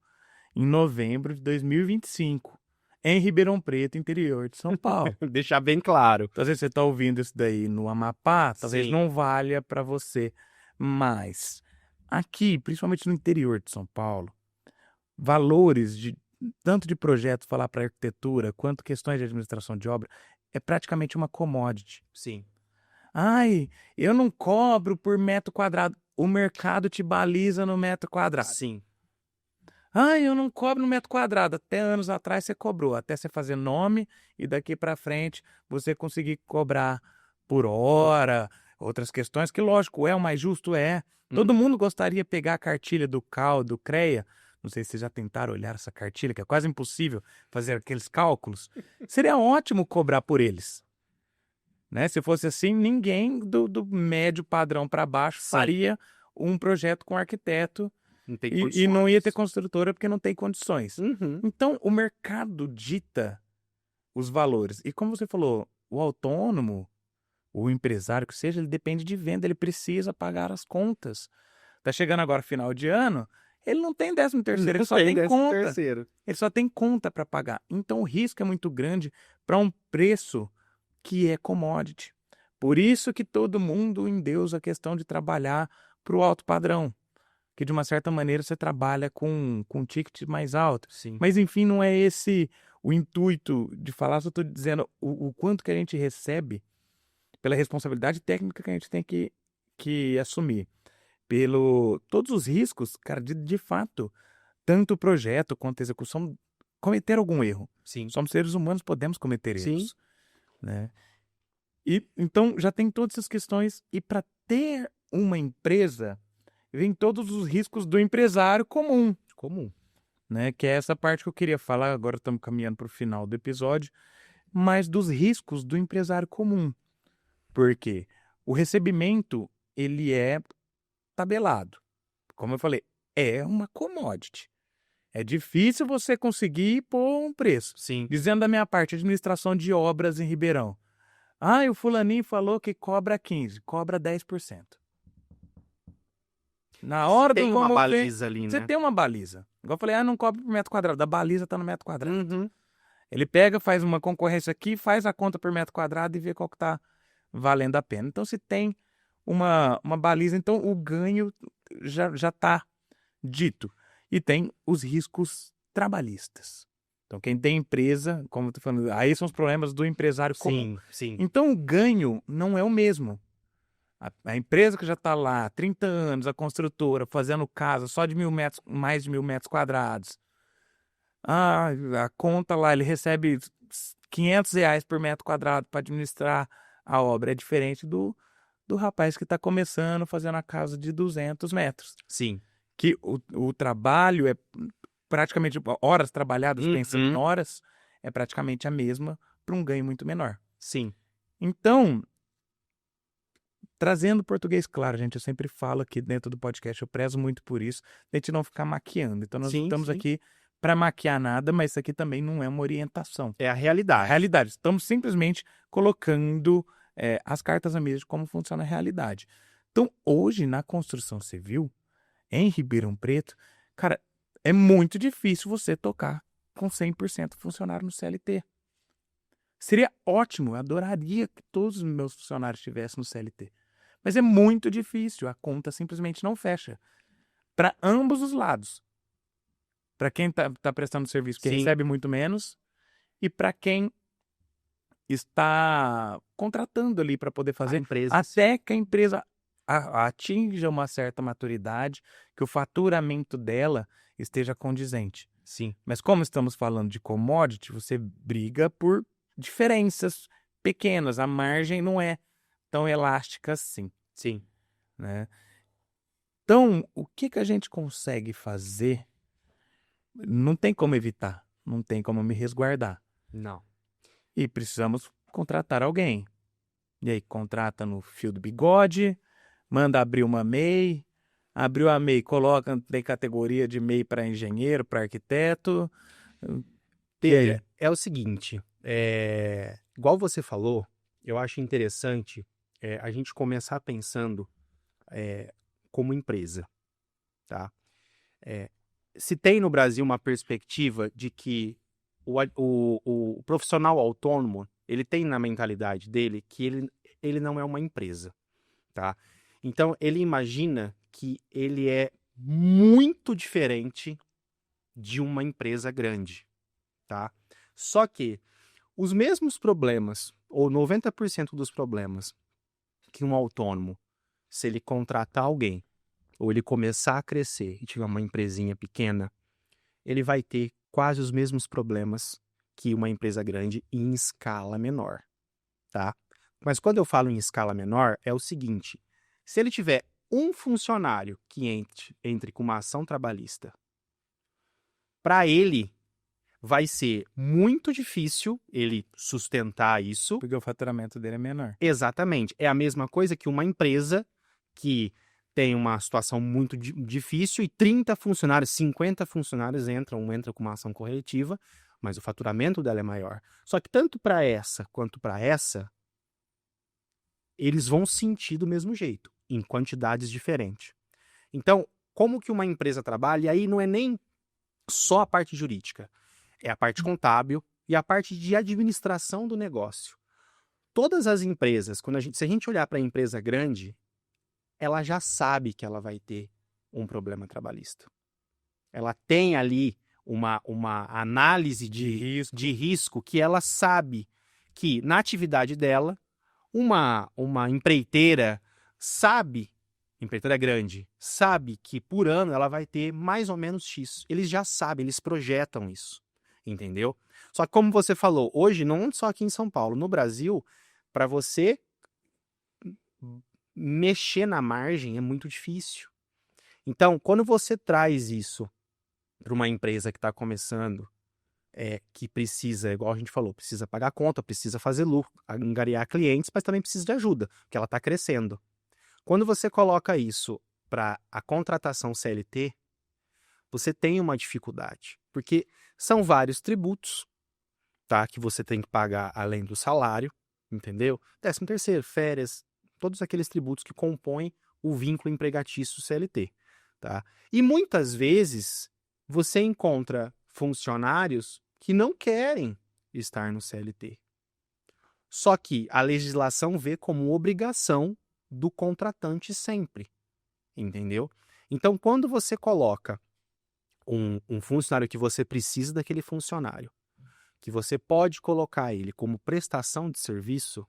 em novembro de 2025, em Ribeirão Preto, interior de São Paulo. Deixar bem claro. Então, às vezes você está ouvindo isso daí no Amapá, talvez não valha para você. Mas aqui, principalmente no interior de São Paulo, valores tanto de projeto, falar para arquitetura, quanto questões de administração de obra, é praticamente uma commodity. Sim. Eu não cobro por metro quadrado. O mercado te baliza no metro quadrado. Sim. Eu não cobro no metro quadrado. Até anos atrás você cobrou, até você fazer nome e daqui para frente você conseguir cobrar por hora, outras questões que, lógico, é o mais justo, Todo mundo gostaria de pegar a cartilha do CAL, do CREA. Não sei se vocês já tentaram olhar essa cartilha, que é quase impossível fazer aqueles cálculos. Seria ótimo cobrar por eles. Né? Se fosse assim, ninguém do médio padrão para baixo faria um projeto com arquiteto e não ia ter construtora porque não tem condições. Então, o mercado dita os valores. E como você falou, o autônomo, o empresário que seja, ele depende de venda, ele precisa pagar as contas. Tá chegando agora final de ano, ele não tem 13º, ele só tem conta. Ele só tem conta para pagar. Então, o risco é muito grande para um preço que é commodity. Por isso que todo mundo endeusa a questão de trabalhar para o alto padrão, que de uma certa maneira você trabalha com um ticket mais alto. Sim. Mas enfim, não é esse o intuito de falar, só estou dizendo o quanto que a gente recebe pela responsabilidade técnica que a gente tem que assumir, pelo todos os riscos, cara, de fato, tanto o projeto quanto a execução cometer algum erro. Sim. Somos seres humanos, podemos cometer Sim. erros, né? E então já tem todas essas questões, e para ter uma empresa vem todos os riscos do empresário comum, Comum. né? Que é essa parte que eu queria falar. Agora estamos caminhando para o final do episódio, mas dos riscos do empresário comum. Porque o recebimento, ele é tabelado. Como eu falei, é uma commodity. É difícil você conseguir pôr um preço. Sim. Dizendo da minha parte, administração de obras em Ribeirão. Ah, o fulaninho falou que cobra 15%, cobra 10%. Na hora Tem do uma vamos ver, baliza ali, você né? tem uma baliza. Igual eu falei, não cobra por metro quadrado. A baliza está no metro quadrado. Uhum. Ele pega, faz uma concorrência aqui, faz a conta por metro quadrado e vê qual que está valendo a pena. Então, se tem uma baliza, então o ganho já está dito. E tem os riscos trabalhistas. Então, quem tem empresa, como eu estou falando, aí são os problemas do empresário comum. Sim. Então, o ganho não é o mesmo. A empresa que já está lá há 30 anos, a construtora, fazendo casa só de mais de 1.000 metros quadrados. Ah, a conta lá, ele recebe R$ 500 por metro quadrado para administrar a obra. É diferente do rapaz que está começando fazendo a casa de 200 metros. Sim. Que o trabalho é praticamente, horas trabalhadas, pensando em horas, é praticamente a mesma para um ganho muito menor. Sim. Então, trazendo português claro, gente, eu sempre falo aqui dentro do podcast, eu prezo muito por isso, a gente não ficar maquiando. Então, nós estamos aqui para maquiar nada, mas isso aqui também não é uma orientação. É a realidade. A realidade. Estamos simplesmente colocando as cartas na mesa de como funciona a realidade. Então, hoje, na construção civil, em Ribeirão Preto, cara, é muito difícil você tocar com 100% funcionário no CLT. Seria ótimo, eu adoraria que todos os meus funcionários estivessem no CLT. Mas é muito difícil, a conta simplesmente não fecha. Para ambos os lados. Para quem está prestando serviço que recebe muito menos e para quem está contratando ali para poder fazer, até que a empresa atinja uma certa maturidade, que o faturamento dela esteja condizente. Sim. Mas como estamos falando de commodity, você briga por diferenças pequenas. A margem não é tão elástica assim. Sim. Né? Então, o que a gente consegue fazer? Não tem como evitar, não tem como me resguardar. Não. E precisamos contratar alguém. E aí, contrata no fio do bigode, manda abrir uma MEI, abriu a MEI, coloca, tem categoria de MEI para engenheiro, para arquiteto. É o seguinte, igual você falou, eu acho interessante a gente começar pensando como empresa, tá? Se tem no Brasil uma perspectiva de que o profissional autônomo, ele tem na mentalidade dele que ele não é uma empresa, tá? Então, ele imagina que ele é muito diferente de uma empresa grande, tá? Só que os mesmos problemas, ou 90% dos problemas que um autônomo, se ele contratar alguém, ou ele começar a crescer e tiver uma empresinha pequena, ele vai ter quase os mesmos problemas que uma empresa grande em escala menor, tá? Mas quando eu falo em escala menor, é o seguinte, se ele tiver um funcionário que entre com uma ação trabalhista, para ele vai ser muito difícil ele sustentar isso. Porque o faturamento dele é menor. Exatamente. É a mesma coisa que uma empresa que tem uma situação muito difícil e 30 funcionários, 50 funcionários entram com uma ação corretiva, mas o faturamento dela é maior. Só que tanto para essa quanto para essa, eles vão sentir do mesmo jeito, em quantidades diferentes. Então, como que uma empresa trabalha? E aí não é nem só a parte jurídica, é a parte contábil e a parte de administração do negócio. todas as empresas, se a gente olhar para a empresa grande, ela já sabe que ela vai ter um problema trabalhista. Ela tem ali uma análise de risco que ela sabe que na atividade dela, uma empreiteira empreiteira grande, sabe que por ano ela vai ter mais ou menos X. Eles já sabem, eles projetam isso, entendeu? Só que como você falou, hoje, não só aqui em São Paulo, no Brasil, para você mexer na margem é muito difícil. Então, quando você traz isso para uma empresa que está começando, que precisa, igual a gente falou, precisa pagar conta, precisa fazer lucro, angariar clientes, mas também precisa de ajuda, porque ela está crescendo. Quando você coloca isso para a contratação CLT, você tem uma dificuldade, porque são vários tributos, tá, que você tem que pagar além do salário, entendeu? 13º, férias, todos aqueles tributos que compõem o vínculo empregatício CLT, tá? E muitas vezes você encontra funcionários que não querem estar no CLT. Só que a legislação vê como obrigação do contratante sempre, entendeu? Então, quando você coloca um funcionário que você precisa daquele funcionário, que você pode colocar ele como prestação de serviço,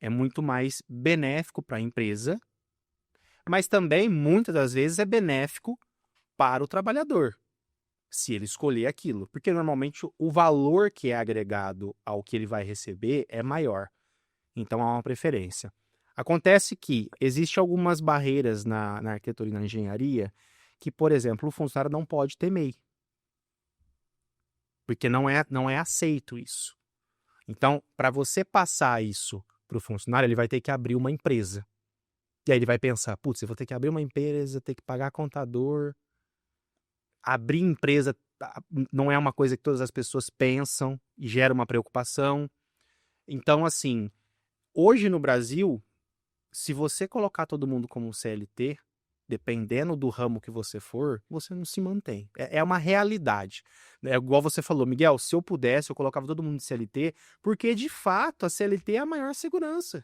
é muito mais benéfico para a empresa, mas também, muitas das vezes, é benéfico para o trabalhador, se ele escolher aquilo. Porque, normalmente, o valor que é agregado ao que ele vai receber é maior. Então, há uma preferência. Acontece que existem algumas barreiras na arquitetura e na engenharia que, por exemplo, o funcionário não pode ter MEI. Porque não é aceito isso. Então, para você passar isso para o funcionário, ele vai ter que abrir uma empresa. E aí ele vai pensar, putz, eu vou ter que abrir uma empresa, ter que pagar contador. Abrir empresa não é uma coisa que todas as pessoas pensam e gera uma preocupação. Então, assim, hoje no Brasil, se você colocar todo mundo como CLT, dependendo do ramo que você for, você não se mantém. É uma realidade. É igual você falou, Miguel, se eu pudesse, eu colocava todo mundo de CLT, porque, de fato, a CLT é a maior segurança.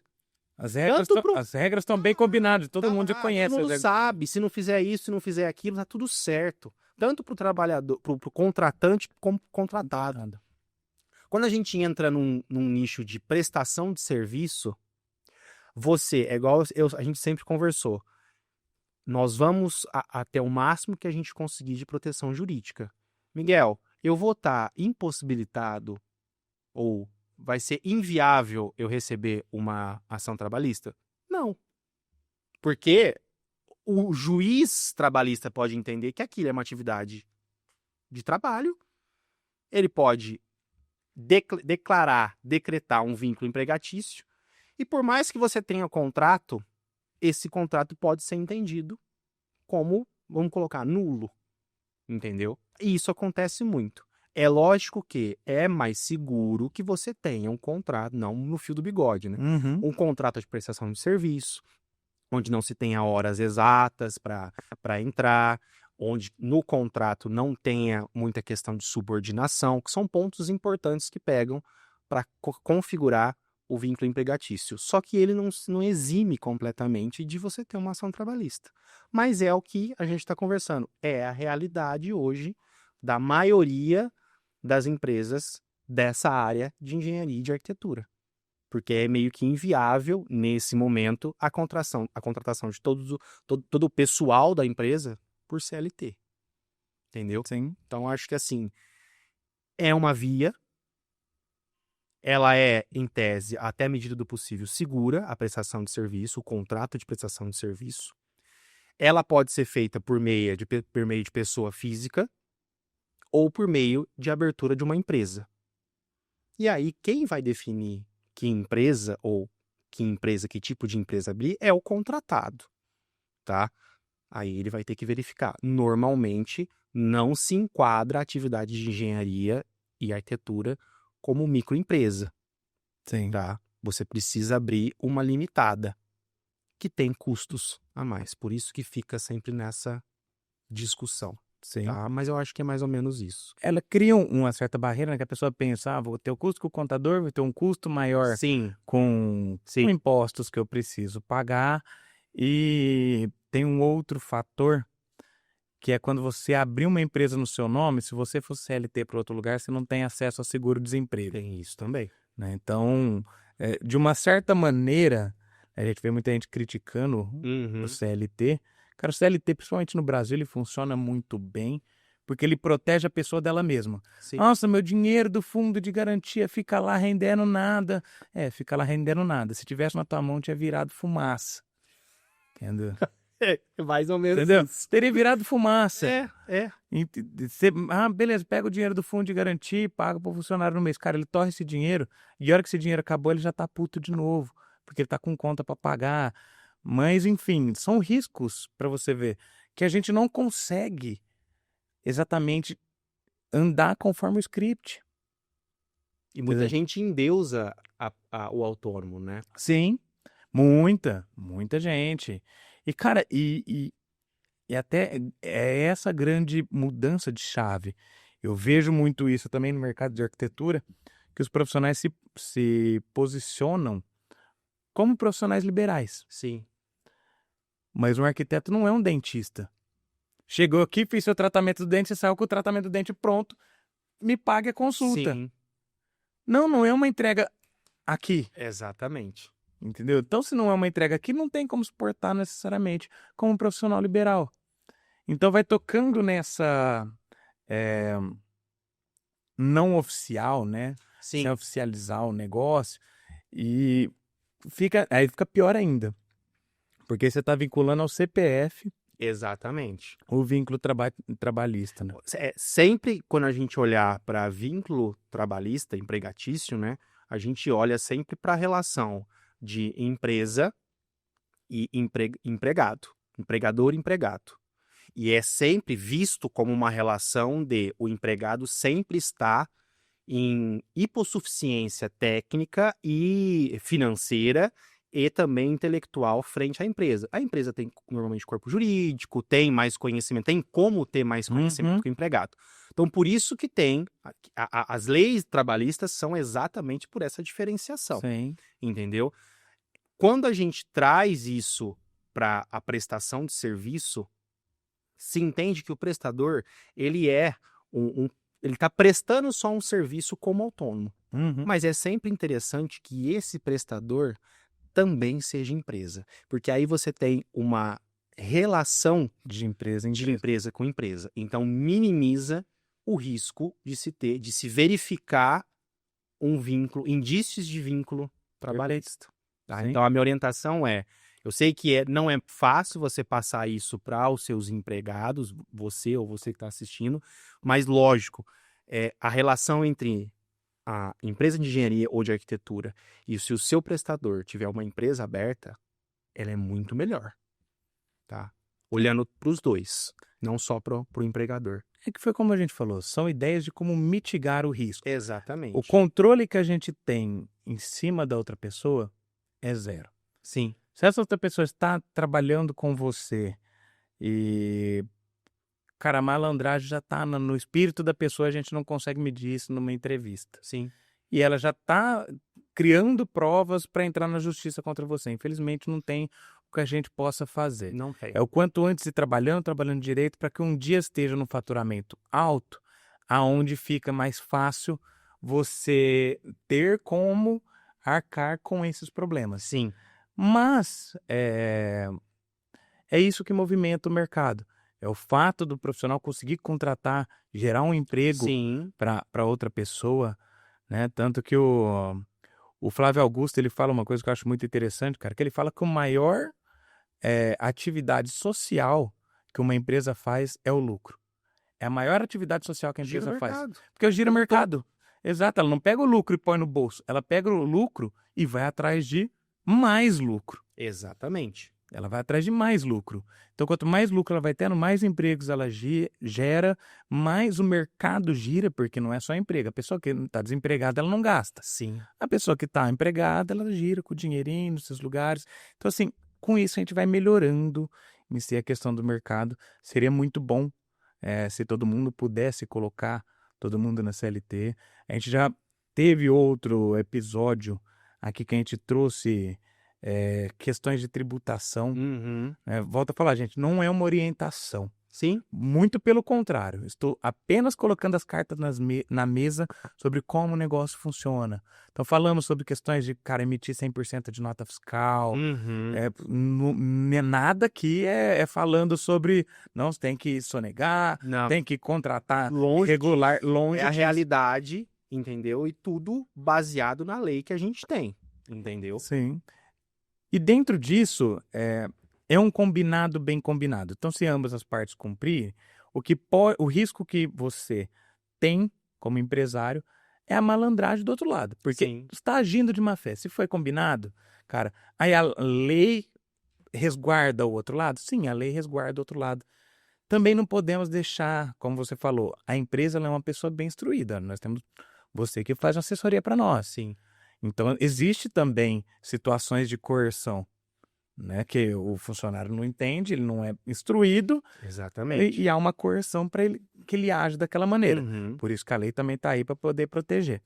As regras estão bem combinadas, todo mundo já conhece. Todo mundo sabe, se não fizer isso, se não fizer aquilo, tá tudo certo. Tanto para o trabalhador, para o contratante, como contratado. Quando a gente entra num nicho de prestação de serviço, é igual a gente sempre conversou, nós vamos até o máximo que a gente conseguir de proteção jurídica. Miguel, eu vou estar impossibilitado ou vai ser inviável eu receber uma ação trabalhista? Não. Porque o juiz trabalhista pode entender que aquilo é uma atividade de trabalho, ele pode decretar um vínculo empregatício, e por mais que você tenha contrato, esse contrato pode ser entendido como, vamos colocar, nulo, entendeu? E isso acontece muito. É lógico que é mais seguro que você tenha um contrato, não no fio do bigode, né? Uhum. Um contrato de prestação de serviço, onde não se tenha horas exatas para entrar, onde no contrato não tenha muita questão de subordinação, que são pontos importantes que pegam para configurar o vínculo empregatício. Só que ele não exime completamente de você ter uma ação trabalhista. Mas é o que a gente está conversando. É a realidade hoje da maioria das empresas dessa área de engenharia e de arquitetura. Porque é meio que inviável, nesse momento, a contratação de todo o pessoal da empresa por CLT. Entendeu? Sim. Então, acho que, assim, é uma via. Ela é, em tese, até a medida do possível, segura a prestação de serviço, o contrato de prestação de serviço. Ela pode ser feita por meio de pessoa física ou por meio de abertura de uma empresa. E aí, quem vai definir que empresa ou que tipo de empresa abrir é o contratado, tá? Aí ele vai ter que verificar. Normalmente, não se enquadra a atividade de engenharia e arquitetura como microempresa. Sim. Tá? Você precisa abrir uma limitada, que tem custos a mais. Por isso que fica sempre nessa discussão. Sim. tá? Mas eu acho que é mais ou menos isso. Ela cria uma certa barreira, né, que a pessoa pensa, vou ter o custo com o contador, vou ter um custo maior Sim, com sim. impostos que eu preciso pagar. E tem um outro fator, que é quando você abrir uma empresa no seu nome, se você for CLT para outro lugar, você não tem acesso a seguro-desemprego. Tem isso também. Né? Então, de uma certa maneira, a gente vê muita gente criticando Uhum. o CLT. Cara, o CLT, principalmente no Brasil, ele funciona muito bem, porque ele protege a pessoa dela mesma. Sim. Nossa, meu dinheiro do fundo de garantia fica lá rendendo nada. Fica lá rendendo nada. Se tivesse na tua mão, tinha virado fumaça. Entendeu? Mais ou menos Entendeu? isso. Teria virado fumaça. É. Beleza, pega o dinheiro do fundo de garantia e paga pro funcionário no mês. Cara, ele torre esse dinheiro e a hora que esse dinheiro acabou, ele já tá puto de novo, porque ele tá com conta para pagar. Mas, enfim, são riscos para você ver que a gente não consegue exatamente andar conforme o script. E muita gente endeusa o autônomo, né? Sim, muita gente. E, cara, e até é essa grande mudança de chave. Eu vejo muito isso também no mercado de arquitetura, que os profissionais se posicionam como profissionais liberais. Sim. Mas um arquiteto não é um dentista. Chegou aqui, fez seu tratamento do dente, você saiu com o tratamento do dente pronto, me pague a consulta. Sim. Não é uma entrega aqui. Exatamente. Entendeu? Então, se não é uma entrega aqui, não tem como suportar necessariamente como um profissional liberal. Então, vai tocando nessa não oficial, né? Sim. Sem oficializar o negócio. E aí fica pior ainda. Porque você está vinculando ao CPF Exatamente. o vínculo trabalhista, né? Sempre quando a gente olhar para vínculo trabalhista, empregatício, né? A gente olha sempre para a relação de empresa e empregado, empregador e empregado. E é sempre visto como uma relação de o empregado sempre está em hipossuficiência técnica e financeira e também intelectual frente à empresa. A empresa tem normalmente corpo jurídico, tem mais conhecimento, tem como ter mais conhecimento que o empregado. Então, por isso que tem as leis trabalhistas são exatamente por essa diferenciação. Sim. Entendeu? Quando a gente traz isso para a prestação de serviço, se entende que o prestador ele é ele está prestando só um serviço como autônomo. Mas é sempre interessante que esse prestador também seja empresa, porque aí você tem uma relação de empresa com empresa. Então minimiza o risco de se verificar um vínculo, indícios de vínculo trabalhista. Tá? Então a minha orientação eu sei que não é fácil você passar isso para os seus empregados, você ou você que está assistindo, mas lógico, a relação entre a empresa de engenharia ou de arquitetura e se o seu prestador tiver uma empresa aberta, ela é muito melhor, tá? Olhando para os dois, não só para o empregador. É que foi como a gente falou, são ideias de como mitigar o risco. Exatamente. O controle que a gente tem em cima da outra pessoa é zero. Sim. Se essa outra pessoa está trabalhando com você e, cara, a malandragem já está no espírito da pessoa, a gente não consegue medir isso numa entrevista. Sim. E ela já está criando provas para entrar na justiça contra você. Infelizmente, não tem o que a gente possa fazer. Não tem. É o quanto antes ir trabalhando direito, para que um dia esteja num faturamento alto, aonde fica mais fácil você ter como arcar com esses problemas. Sim. Mas é isso que movimenta o mercado. É o fato do profissional conseguir contratar, gerar um emprego para outra pessoa, né? Tanto que o Flávio Augusto, ele fala uma coisa que eu acho muito interessante, cara, que ele fala que a maior atividade social que uma empresa faz é o lucro. É a maior atividade social que a empresa faz. Porque gira o mercado. Exato, ela não pega o lucro e põe no bolso. Ela pega o lucro e vai atrás de mais lucro. Exatamente. Ela vai atrás de mais lucro. Então, quanto mais lucro ela vai tendo, mais empregos ela gera, mais o mercado gira, porque não é só emprego. A pessoa que está desempregada, ela não gasta. Sim. A pessoa que está empregada, ela gira com o dinheirinho nos seus lugares. Então, assim, com isso a gente vai melhorando em si a questão do mercado. Seria muito bom se todo mundo pudesse colocar todo mundo na CLT. A gente já teve outro episódio aqui que a gente trouxe questões de tributação. Uhum. Volto a falar, gente, não é uma orientação. Sim. Muito pelo contrário, estou apenas colocando as cartas na mesa sobre como o negócio funciona. Então, falamos sobre questões de, emitir 100% de nota fiscal. Uhum. Nada aqui é falando sobre, não, você tem que sonegar, Não. tem que contratar Longe regular, longe É a disso. realidade, entendeu? E tudo baseado na lei que a gente tem, entendeu? Sim. E dentro disso, é um combinado bem combinado. Então, se ambas as partes cumprirem, o risco que você tem como empresário é a malandragem do outro lado. Porque Sim. você está agindo de má fé. Se foi combinado, cara, aí a lei resguarda o outro lado? Sim, a lei resguarda o outro lado. Também não podemos deixar, como você falou, a empresa ela é uma pessoa bem instruída. Nós temos você que faz uma assessoria para nós. Sim. Então, existe também situações de coerção, né, que o funcionário não entende, ele não é instruído, Exatamente. e há uma coerção para ele que ele age daquela maneira. Uhum. Por isso que a lei também está aí para poder proteger.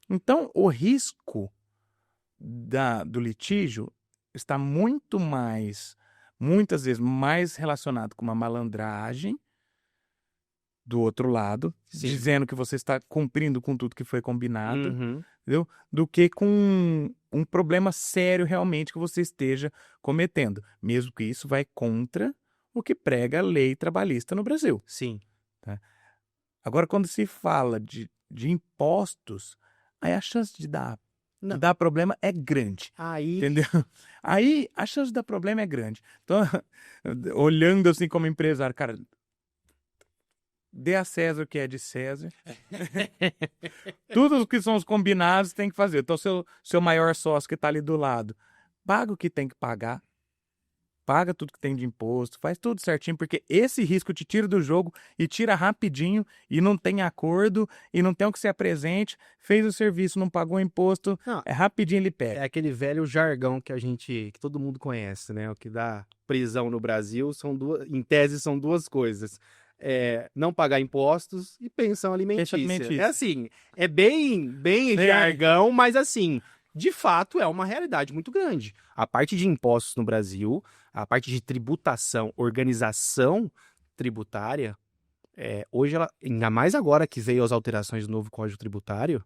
Então, o risco do litígio está muitas vezes mais relacionado com uma malandragem do outro lado, Sim. dizendo que você está cumprindo com tudo que foi combinado, Uhum. entendeu? Do que com um problema sério realmente que você esteja cometendo, mesmo que isso vai contra o que prega a lei trabalhista no Brasil. Sim. Agora, quando se fala de impostos, aí a chance de dar problema é grande. Aí, Entendeu? Aí a chance de dar problema é grande. Então, olhando assim como empresário, cara, dê a César o que é de César. Tudo o que são os combinados tem que fazer. Então, seu maior sócio que está ali do lado, paga o que tem que pagar. Paga tudo que tem de imposto, faz tudo certinho, porque esse risco te tira do jogo e tira rapidinho, e não tem acordo, e não tem o que se apresente, fez o serviço, não pagou imposto, Não. Rapidinho ele pega. é aquele velho jargão que todo mundo conhece, né? O que dá prisão no Brasil em tese, são duas coisas. Não pagar impostos e pensão alimentícia. alimentícia. É assim, é bem jargão, mas assim, de fato é uma realidade muito grande. A parte de impostos no Brasil, a parte de tributação, organização tributária, hoje, ainda mais agora que veio as alterações do novo Código Tributário,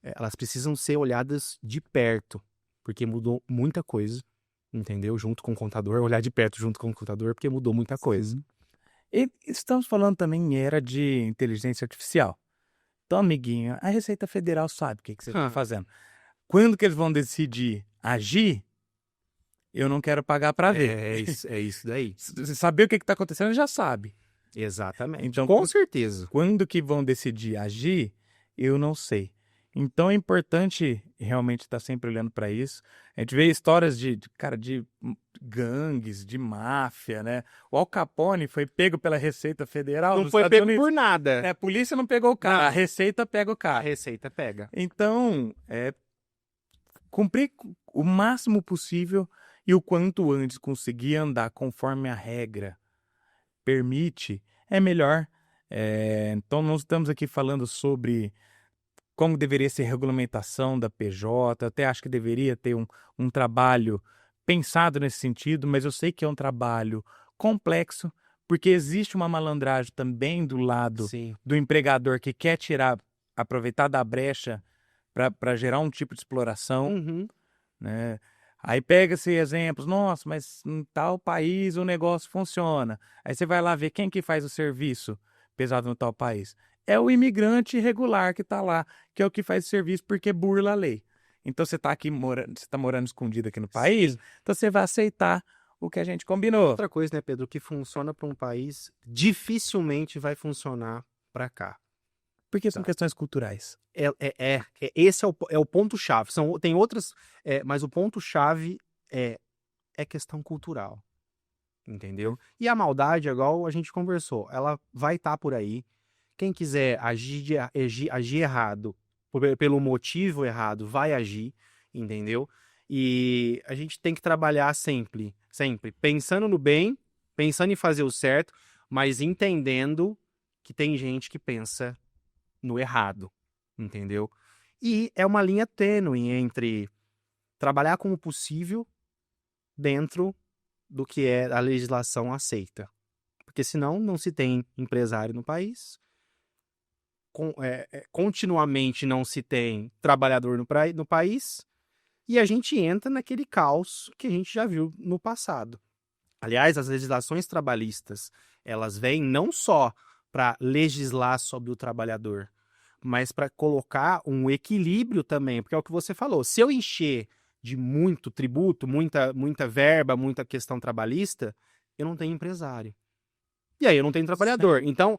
elas precisam ser olhadas de perto, porque mudou muita coisa, entendeu? Junto com o contador, olhar de perto junto com o contador, porque mudou muita coisa. Sim. E estamos falando também em era de inteligência artificial. Então, amiguinho, a Receita Federal sabe o que você está fazendo. Quando que eles vão decidir agir, eu não quero pagar para ver. É isso daí. Saber o que está acontecendo, ele já sabe. Exatamente. Então, com certeza. Quando que vão decidir agir, eu não sei. Então é importante realmente estar sempre olhando para isso. A gente vê histórias de gangues, de máfia, né? O Al Capone foi pego pela Receita Federal. Não nos foi Estados pego Unidos. por nada. A polícia não pegou o cara, Não. a Receita pega o A cara. Receita pega. Então, cumprir o máximo possível e o quanto antes conseguir andar conforme a regra permite, é melhor. Então, nós estamos aqui falando sobre como deveria ser a regulamentação da PJ. Até acho que deveria ter um trabalho pensado nesse sentido, mas eu sei que é um trabalho complexo, porque existe uma malandragem também do lado Sim. do empregador que quer aproveitar da brecha para gerar um tipo de exploração, Uhum. né? Aí pega-se exemplos, nossa, mas em tal país o negócio funciona. Aí você vai lá ver quem que faz o serviço pesado no tal país. É o imigrante irregular que está lá, que é o que faz o serviço porque burla a lei. Então você está aqui você está morando escondido aqui no país, então você vai aceitar o que a gente combinou. Outra coisa, né, Pedro, que funciona para um país, dificilmente vai funcionar para cá. Porque são questões culturais. Esse é o ponto-chave. Tem outras, mas o ponto-chave é questão cultural. Entendeu? E a maldade, igual a gente conversou, ela vai estar por aí. Quem quiser agir errado, pelo motivo errado, vai agir, entendeu? E a gente tem que trabalhar sempre pensando no bem, pensando em fazer o certo, mas entendendo que tem gente que pensa no errado, entendeu? E é uma linha tênue entre trabalhar como possível dentro do que é a legislação aceita. Porque senão não se tem empresário no país, continuamente não se tem trabalhador no país, e a gente entra naquele caos que a gente já viu no passado. Aliás, as legislações trabalhistas, elas vêm não só para legislar sobre o trabalhador, mas para colocar um equilíbrio também, porque é o que você falou, se eu encher de muito tributo, muita verba, muita questão trabalhista, eu não tenho empresário. E aí eu não tenho trabalhador. Sim. Então,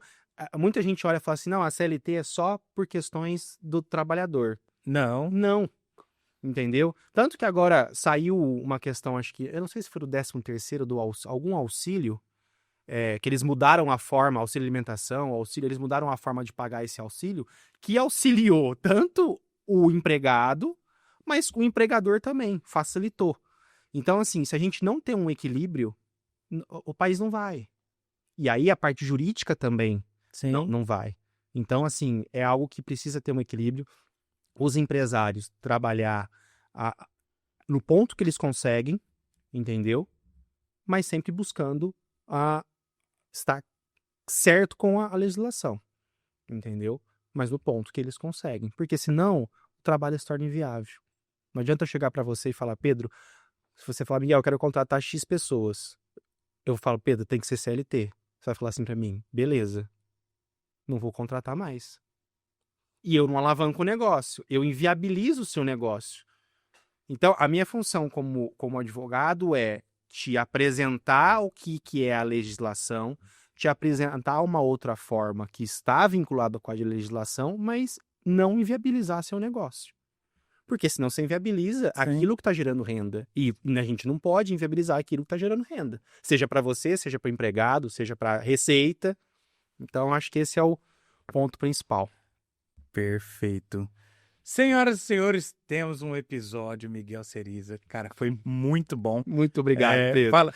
muita gente olha e fala assim, não, a CLT é só por questões do trabalhador. Não. Não, entendeu? Tanto que agora saiu uma questão, acho que, eu não sei se foi do 13º, algum auxílio, que eles mudaram a forma, auxílio alimentação, auxílio, eles mudaram a forma de pagar esse auxílio, que auxiliou tanto o empregado, mas o empregador também, facilitou. Então, assim, se a gente não tem um equilíbrio, o país não vai. E aí a parte jurídica também Sim. não vai. Então, assim, é algo que precisa ter um equilíbrio. Os empresários trabalhar no ponto que eles conseguem, entendeu? Mas sempre buscando estar certo com a legislação, entendeu? Mas no ponto que eles conseguem. Porque senão o trabalho se torna inviável. Não adianta eu chegar para você e falar, Pedro, se você falar, Miguel, eu quero contratar X pessoas. Eu falo, Pedro, tem que ser CLT. Você vai falar assim para mim, beleza, não vou contratar mais. E eu não alavanco o negócio, eu inviabilizo o seu negócio. Então, a minha função como advogado é te apresentar o que é a legislação, te apresentar uma outra forma que está vinculada com a legislação, mas não inviabilizar seu negócio. Porque senão você inviabiliza aquilo que está gerando renda. E a gente não pode inviabilizar aquilo que está gerando renda. Seja para você, seja para o empregado, seja para receita. Então, acho que esse é o ponto principal. Perfeito. Senhoras e senhores, temos um episódio, Miguel Ceriza. Cara, foi muito bom. Muito obrigado, Pedro.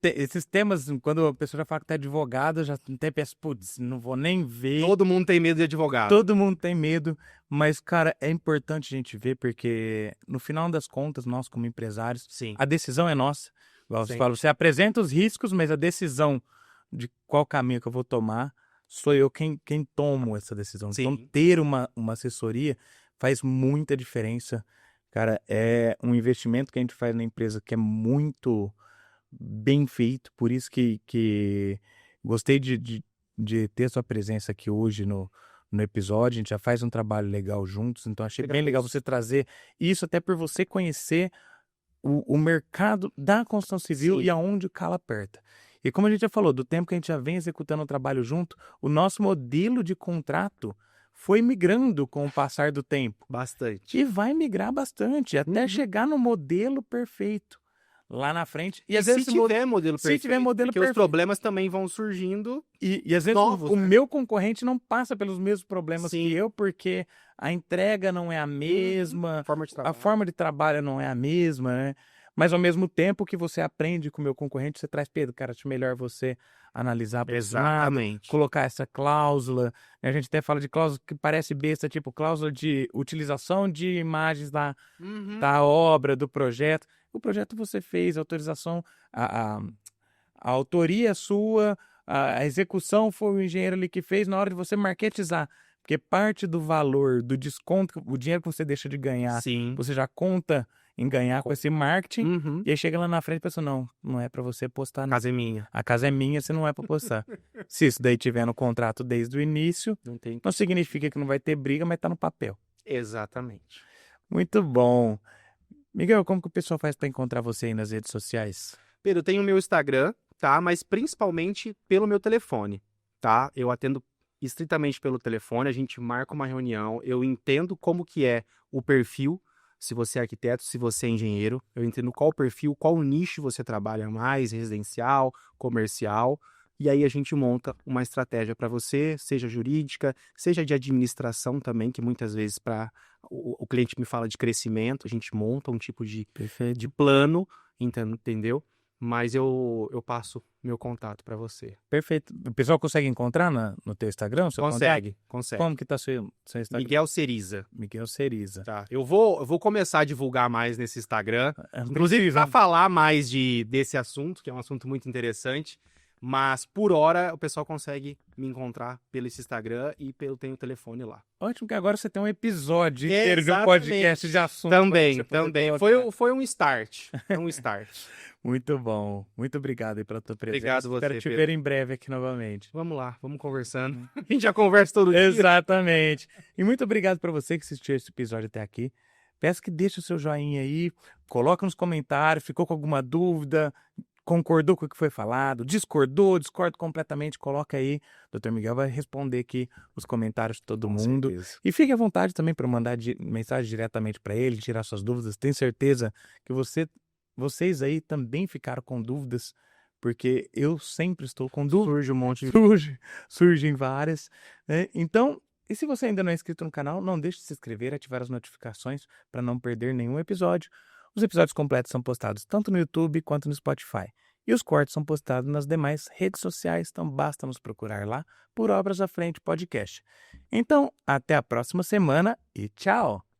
Esses temas, quando a pessoa já fala que tá advogado, já até pensa, putz, não vou nem ver. Todo mundo tem medo de advogado. Todo mundo tem medo, mas, cara, é importante a gente ver, porque no final das contas, nós como empresários, Sim. a decisão é nossa. Você fala, você apresenta os riscos, mas a decisão de qual caminho que eu vou tomar, sou eu quem tomo essa decisão. Sim. Então, ter uma assessoria faz muita diferença. Cara, é um investimento que a gente faz na empresa que é muito bem feito. Por isso que gostei de ter sua presença aqui hoje no episódio. A gente já faz um trabalho legal juntos. Então, achei bem legal você trazer isso, até por você conhecer o mercado da construção civil. Sim. E aonde o calo aperta. E como a gente já falou, do tempo que a gente já vem executando o trabalho junto, o nosso modelo de contrato foi migrando com o passar do tempo. Bastante. E vai migrar bastante, até chegar no modelo perfeito lá na frente. E às vezes se tiver modelo perfeito. Se tiver modelo porque perfeito. Os problemas também vão surgindo e às vezes novos, o né? meu concorrente não passa pelos mesmos problemas Sim. que eu, porque a entrega não é a mesma, a forma de trabalho não é a mesma, né? Mas ao mesmo tempo que você aprende com o meu concorrente, você traz, Pedro, cara, acho melhor você analisar para esse lado, colocar essa cláusula. A gente até fala de cláusula que parece besta, tipo cláusula de utilização de imagens da obra, do projeto. O projeto você fez, a autorização, a autoria é sua, a execução foi o engenheiro ali que fez na hora de você marketizar. Porque parte do valor, do desconto, o dinheiro que você deixa de ganhar, Sim. você já conta em ganhar com esse marketing, e aí chega lá na frente e pensa, não é pra você postar. A casa é minha. A casa é minha, você não é pra postar. Se isso daí tiver no contrato desde o início, não significa que não vai ter briga, mas tá no papel. Exatamente. Muito bom. Miguel, como que o pessoal faz pra encontrar você aí nas redes sociais? Pedro, eu tenho o meu Instagram, tá? Mas principalmente pelo meu telefone, tá? Eu atendo estritamente pelo telefone, a gente marca uma reunião, eu entendo como que é o perfil, se você é arquiteto, se você é engenheiro, eu entendo qual perfil, qual nicho você trabalha mais, residencial, comercial, e aí a gente monta uma estratégia para você, seja jurídica, seja de administração também, que muitas vezes o cliente me fala de crescimento, a gente monta um tipo de plano, entendeu? mas eu passo meu contato para você. Perfeito. O pessoal consegue encontrar no teu Instagram? Seu Consegue. Como que tá seu Instagram? Miguel Ceriza. Miguel Ceriza. Tá. Eu vou começar a divulgar mais nesse Instagram. Inclusive, Precisa. para falar mais desse assunto, que é um assunto muito interessante. Mas, por hora, o pessoal consegue me encontrar pelo Instagram e tenho o telefone lá. Ótimo, que agora você tem um episódio inteiro de um podcast de assunto. Também. Foi um start. Muito bom. Muito obrigado aí pela tua presença. Obrigado você, Espero te Pedro. ver em breve aqui novamente. Vamos lá, vamos conversando. A gente já conversa todo dia. Exatamente. E muito obrigado para você que assistiu esse episódio até aqui. Peço que deixe o seu joinha aí, coloca nos comentários, ficou com alguma dúvida, concordou com o que foi falado, discordo completamente, coloca aí. O Dr. Miguel vai responder aqui os comentários de todo mundo. Certeza. E fique à vontade também para mandar mensagem diretamente para ele, tirar suas dúvidas. Tenho certeza que vocês aí também ficaram com dúvidas, porque eu sempre estou com dúvidas. Surge um monte de... Surgem várias, né? Então, e se você ainda não é inscrito no canal, não deixe de se inscrever e ativar as notificações para não perder nenhum episódio. Os episódios completos são postados tanto no YouTube quanto no Spotify. E os cortes são postados nas demais redes sociais, então basta nos procurar lá por Obras à Frente Podcast. Então, até a próxima semana e tchau!